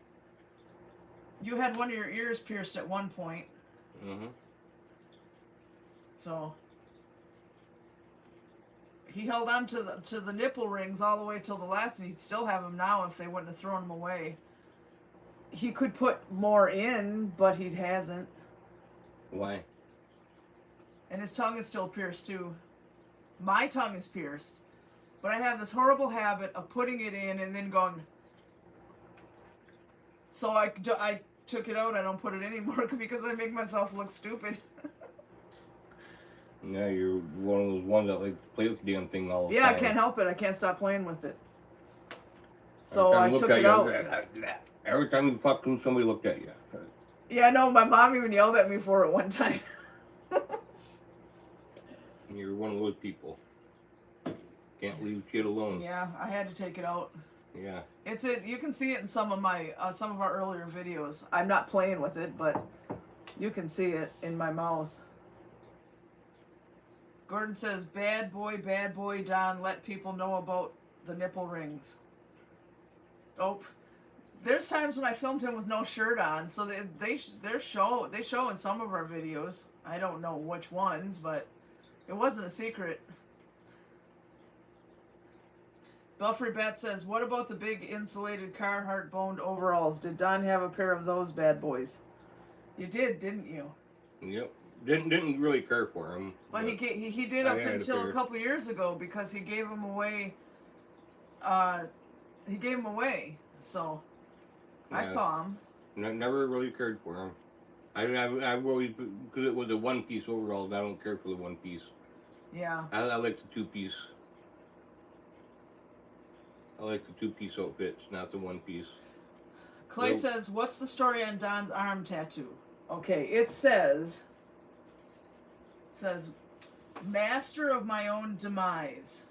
You had one of your ears pierced at one point. Mm-hmm. So he held on to the nipple rings all the way till the last, and he'd still have them now if they wouldn't have thrown them away. He could put more in, but he hasn't. Why? And his tongue is still pierced too. My tongue is pierced, but I have this horrible habit of putting it in and then going. So I took it out. I don't put it anymore because I make myself look stupid. Yeah, you're one of those ones that like to play with the damn thing all the time. Yeah, I can't help it. I can't stop playing with it. So Every time I took it out. Every time you fucked them, somebody looked at you. Yeah, I know. My mom even yelled at me for it one time. You're one of those people. Can't leave shit alone. Yeah, I had to take it out. Yeah. It's it. You can see it in some of our earlier videos. I'm not playing with it, but you can see it in my mouth. Gordon says, bad boy, Don, let people know about the nipple rings. Oh, there's times when I filmed him with no shirt on, so they show in some of our videos. I don't know which ones, but it wasn't a secret. Belfry Bat says, what about the big insulated Carhartt boned overalls? Did Don have a pair of those bad boys? You did, didn't you? Yep. Didn't really care for him. But he did up until a couple years ago because he gave them away. He gave them away, so yeah. I saw him. Never really cared for him. I always, because it was a one-piece overalls, I don't care for the one-piece. Yeah. I like the two-piece. I like the two-piece outfits, not the one-piece. Clay says, what's the story on Don's arm tattoo? Okay, it says, master of my own demise,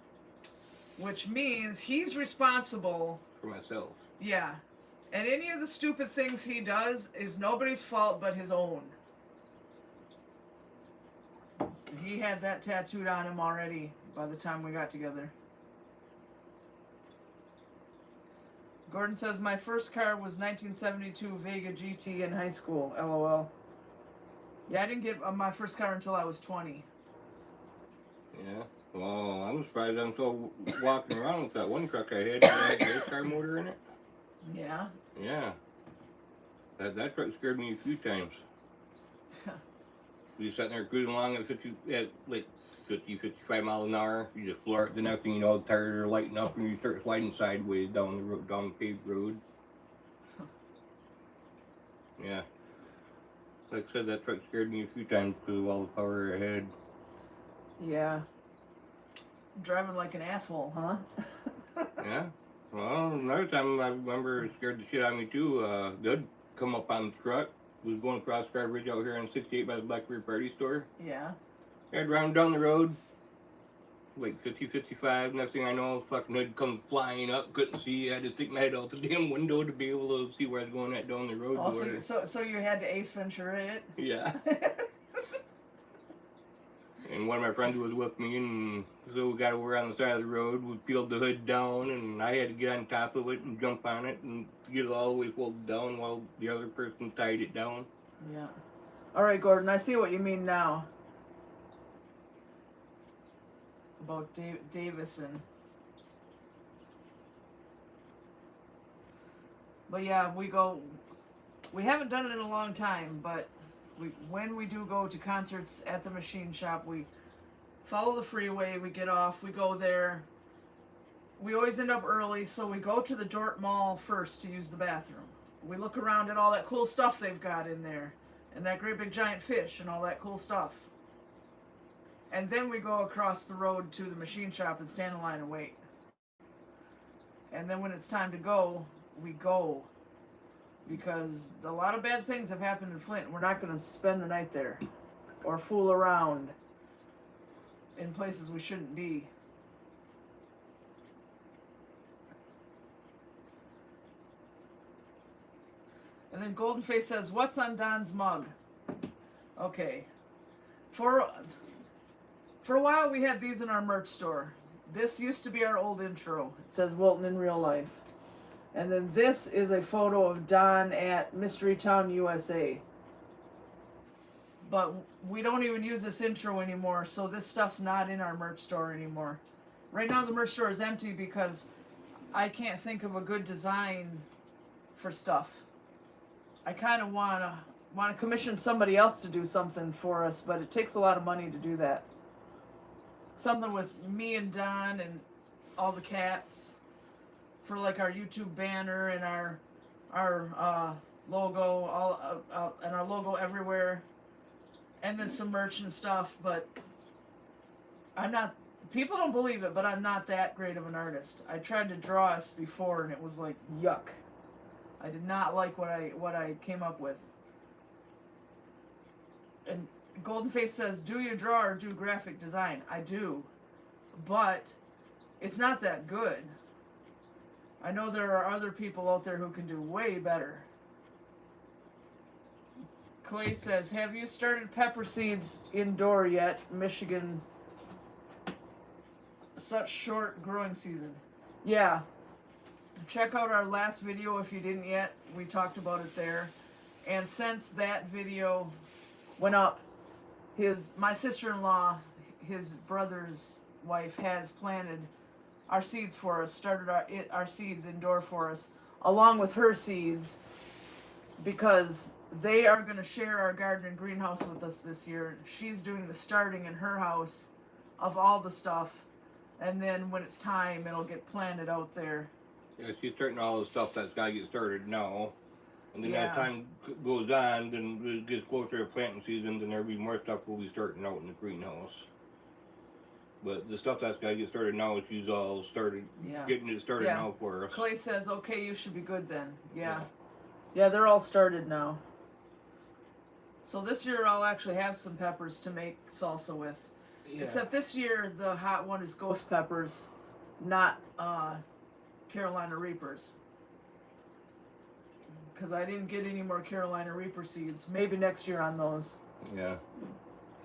which means he's responsible for myself. Yeah, and any of the stupid things he does is nobody's fault but his own. He had that tattooed on him already by the time we got together. Gordon says, my first car was 1972 Vega GT in high school, LOL. Yeah, I didn't get my first car until I was 20. Yeah, well, I'm surprised I'm still walking around with that one truck I had that race car motor in it. Yeah? Yeah. That truck scared me a few times. We sitting there cruising along at 55 miles an hour. You just floor it. The next thing you know, the tires are lighting up and you start sliding sideways down the road, down the paved road. Yeah. Like I said, that truck scared me a few times because of all the power it had. Yeah. Driving like an asshole, huh? Yeah. Well, another time I remember it scared the shit out of me too. They'd come up on the truck. We was going across Sky Bridge out here on 68 by the Blackberry Party store. Yeah. I'd round down the road, like 50, 55. Next thing I know, fucking hood comes flying up. Couldn't see. I had to stick my head out the damn window to be able to see where I was going at down the road. Oh, so you had to Ace Ventura it? Yeah. And one of my friends was with me, and so we got over on the side of the road. We peeled the hood down, and I had to get on top of it and jump on it and get it all the way folded down while the other person tied it down. Yeah. All right, Gordon, I see what you mean now. About Davison. But yeah, we haven't done it in a long time, but when we do go to concerts at the machine shop, we follow the freeway, we get off, we go there. We always end up early, so we go to the Dort Mall first to use the bathroom. We look around at all that cool stuff they've got in there, and that great big giant fish and all that cool stuff. And then we go across the road to the machine shop and stand in line and wait. And then when it's time to go, we go. because a lot of bad things have happened in Flint. We're not going to spend the night there or fool around in places we shouldn't be. And then Golden Face says, "What's on Don's mug?" Okay. For a while we had these in our merch store. This used to be our old intro. It says Wilton in real life. And then this is a photo of Don at Mystery Town, USA. But we don't even use this intro anymore, so this stuff's not in our merch store anymore. Right now the merch store is empty because I can't think of a good design for stuff. I kind of want to commission somebody else to do something for us, but it takes a lot of money to do that. Something with me and Don and all the cats for like our YouTube banner and our logo, and our logo everywhere, and then some merch and stuff. But I'm not. People don't believe it, but I'm not that great of an artist. I tried to draw us before, and it was like yuck. I did not like what I came up with. And Golden Face says, "Do you draw or do graphic design?" I do, but it's not that good. I know there are other people out there who can do way better. Clay says, "Have you started pepper seeds indoor yet, Michigan? Such short growing season." Yeah. Check out our last video if you didn't yet. We talked about it there. And since that video went up, my sister-in-law, his brother's wife, has planted our seeds for us, started our seeds indoor for us, along with her seeds, because they are going to share our garden and greenhouse with us this year. She's doing the starting in her house of all the stuff, and then when it's time, it'll get planted out there. Yeah, she's starting all the stuff that's got to get started now. And then Yeah. as time goes on, then it gets closer to planting season, then there'll be more stuff we'll be starting out in the greenhouse. But the stuff that's got to get started now, she's all started, getting it started now for us. Clay says, "Okay, you should be good then." Yeah, they're all started now. So this year I'll actually have some peppers to make salsa with. Yeah. Except this year the hot one is ghost peppers, not Carolina Reapers. Because I didn't get any more Carolina Reaper seeds. Maybe next year on those. Yeah.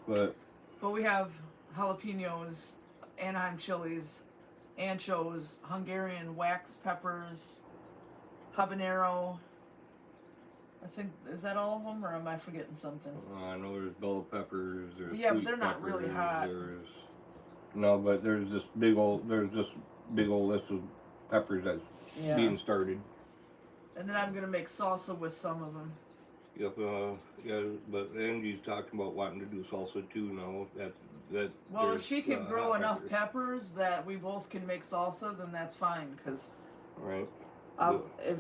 But we have jalapenos, Anaheim chilies, anchos, Hungarian wax peppers, habanero. I think, is that all of them, or am I forgetting something? I know there's bell peppers. There's but they're not really hot. No, but there's this big old list of peppers that's being started. And then I'm gonna make salsa with some of them. Yep. Yeah, but Angie's talking about wanting to do salsa too now. Well, if she can grow enough peppers that we both can make salsa, then that's fine. Cause right.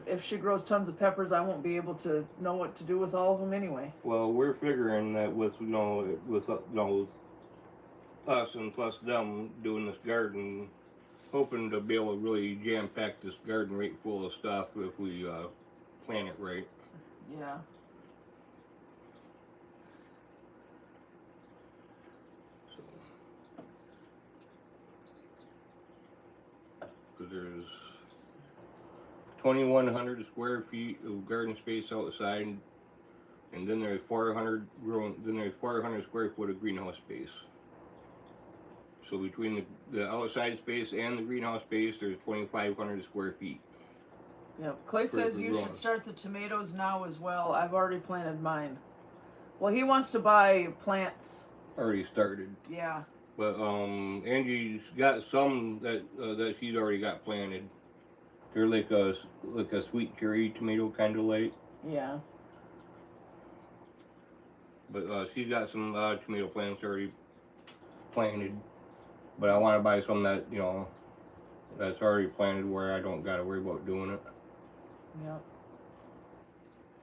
If she grows tons of peppers, I won't be able to know what to do with all of them anyway. Well, we're figuring that with us and plus them doing this garden, hoping to be able to really jam pack this garden right full of stuff if we plan it right. Yeah. Because there's 2,100 square feet of garden space outside, and then there's 400 square foot of greenhouse space. So between the outside space and the greenhouse space, there's 2,500 square feet. Yeah. Clay says you should start the tomatoes now as well. I've already planted mine. Well, he wants to buy plants. Already started. Yeah. But Angie's got some that she's already got planted. They're like a sweet cherry tomato kind of like. Yeah. But she's got some tomato plants already planted. But I want to buy some that, that's already planted where I don't got to worry about doing it. Yep.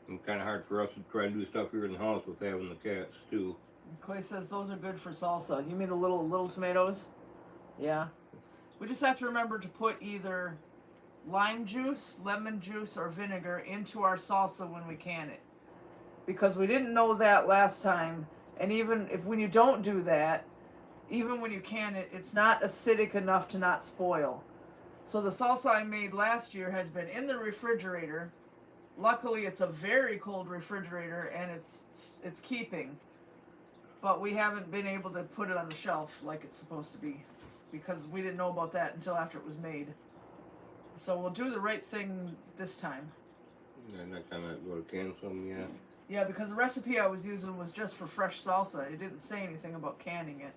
It's kind of hard for us to try and do stuff here in the house with having the cats too. Clay says those are good for salsa. You mean the little tomatoes? Yeah. We just have to remember to put either lime juice, lemon juice, or vinegar into our salsa when we can it. Because we didn't know that last time, and even if when you don't do that, even when you can it, it's not acidic enough to not spoil. So the salsa I made last year has been in the refrigerator. Luckily, it's a very cold refrigerator, and it's keeping. But we haven't been able to put it on the shelf like it's supposed to be, because we didn't know about that until after it was made. So we'll do the right thing this time. Yeah, next time I go to can some, yeah. Yeah, because the recipe I was using was just for fresh salsa. It didn't say anything about canning it.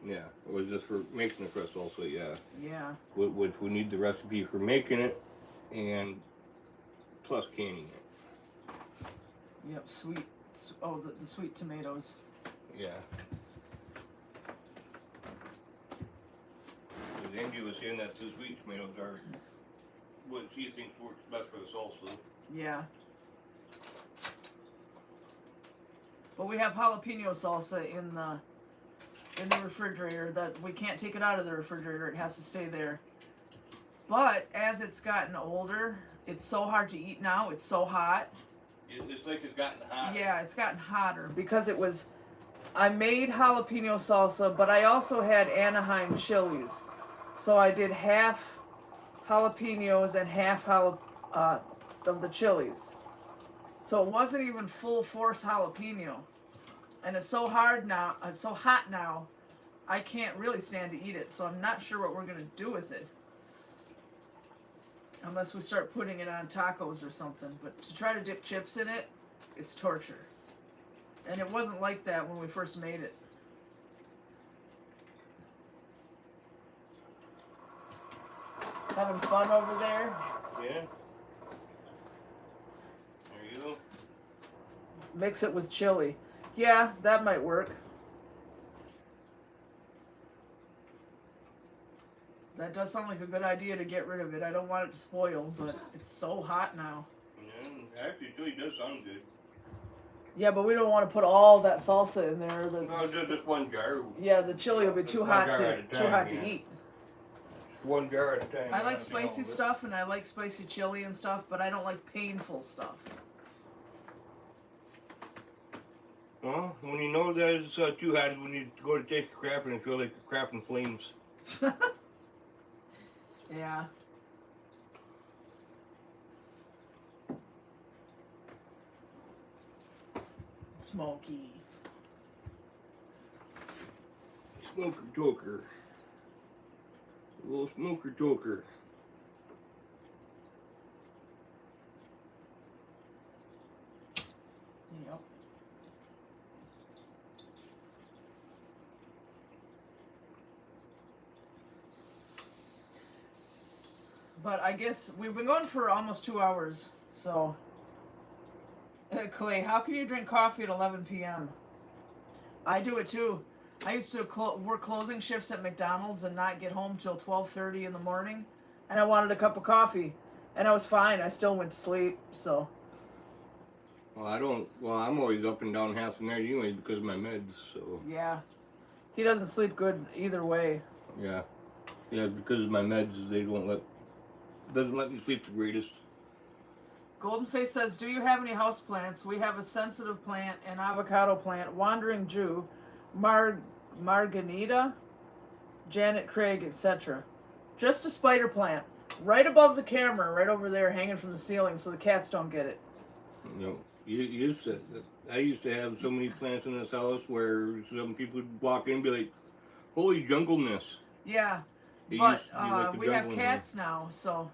Yeah, it was just for making the fresh salsa, yeah. Yeah. Which we need the recipe for making it, and plus canning it. Yep, sweet. Oh, the sweet tomatoes. Yeah. Because Angie was saying that the sweet tomatoes are what she thinks works best for the salsa. Yeah. But we have jalapeno salsa in the refrigerator that we can't take it out of the refrigerator. It has to stay there. But as it's gotten older, it's so hard to eat now. It's so hot. It's like it's gotten hot. Yeah, it's gotten hotter because it was. I made jalapeno salsa, but I also had Anaheim chilies, so I did half jalapenos and half of the chilies. So it wasn't even full force jalapeno, and it's so hard now. It's so hot now. I can't really stand to eat it, so I'm not sure what we're gonna do with it. Unless we start putting it on tacos or something. But to try to dip chips in it, it's torture. And it wasn't like that when we first made it. Having fun over there? Yeah. There you go. Mix it with chili. Yeah, that might work. That does sound like a good idea to get rid of it. I don't want it to spoil, but it's so hot now. Yeah, actually, chili does sound good. Yeah, but we don't want to put all that salsa in there. No, just one jar. Yeah, the chili will be too hot to yeah. eat. One jar at a time. I like spicy stuff, and I like spicy chili and stuff, but I don't like painful stuff. Well, when you know that it's too hot, when you go to take a crap and it feels like a crap in flames. Yeah. Smoky. Smoker toker. A little smoker toker. Yep. But I guess we've been going for almost 2 hours, so. Clay, how can you drink coffee at 11 p.m.? I do it too. I used to work closing shifts at McDonald's and not get home till 12:30 in the morning, and I wanted a cup of coffee, and I was fine. I still went to sleep, so. Well, I'm always up and down half the night anyway because of my meds, so. Yeah. He doesn't sleep good either way. Yeah. Yeah, because of my meds, doesn't let me sleep the greatest. Goldenface says, do you have any houseplants? We have a sensitive plant, an avocado plant, wandering Jew, Marganita, Janet Craig, etc. Just a spider plant. Right above the camera, right over there, hanging from the ceiling so the cats don't get it. No, you said that. I used to have so many plants in this house where some people would walk in and be like, holy jungleness. Yeah, but we have cats now, so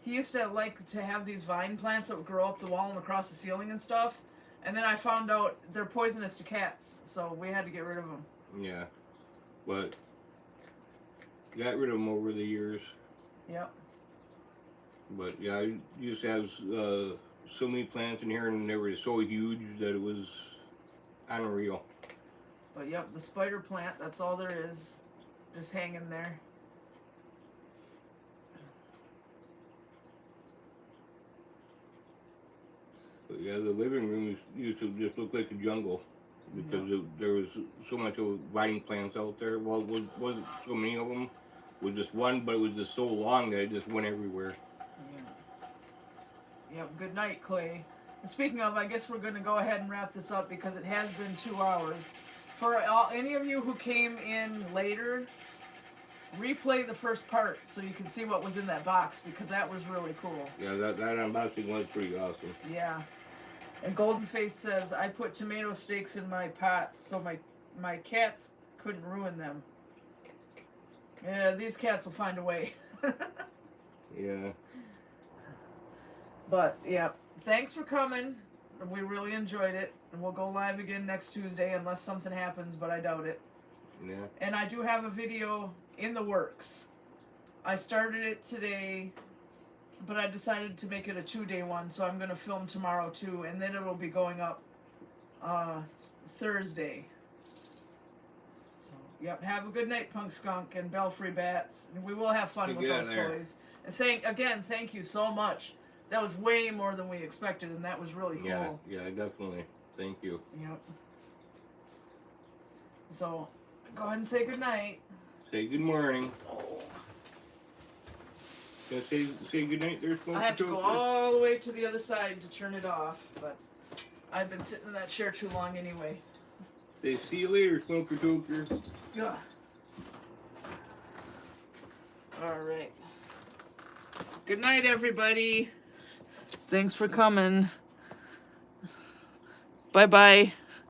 he used to like to have these vine plants that would grow up the wall and across the ceiling and stuff, and then I found out they're poisonous to cats, so we had to get rid of them. Yeah, but got rid of them over the years. Yep. But yeah, I used to have so many plants in here, and they were so huge that it was unreal. But yep, the spider plant, that's all there is. Just hanging there. But yeah, the living room used to just look like a jungle because there was so much of vine plants out there. Well, it wasn't so many of them. It was just one, but it was just so long that it just went everywhere. Yep, good night, Clay. And speaking of, I guess we're going to go ahead and wrap this up because it has been 2 hours. For any of you who came in later, replay the first part so you can see what was in that box because that was really cool. Yeah, that unboxing was pretty awesome. Yeah. And Golden Face says, I put tomato steaks in my pots so my cats couldn't ruin them. Yeah, these cats will find a way. Yeah. But, yeah, thanks for coming. We really enjoyed it. And we'll go live again next Tuesday unless something happens, but I doubt it. Yeah. And I do have a video in the works. I started it today, but I decided to make it a 2-day one, so I'm going to film tomorrow too, and then it'll be going up Thursday. So, yep, have a good night, Punk Skunk and Belfry Bats. And we will have fun with those toys. And thank you so much. That was way more than we expected, and that was really cool. Yeah, definitely. Thank you. Yep. So, go ahead and say good night. Say good morning. Yeah, say good night there, Smoker. I have to go all the way to the other side to turn it off, but I've been sitting in that chair too long anyway. Say see you later, Smoker Toker. Ugh. All right. Good night, everybody. Thanks for coming. Bye-bye.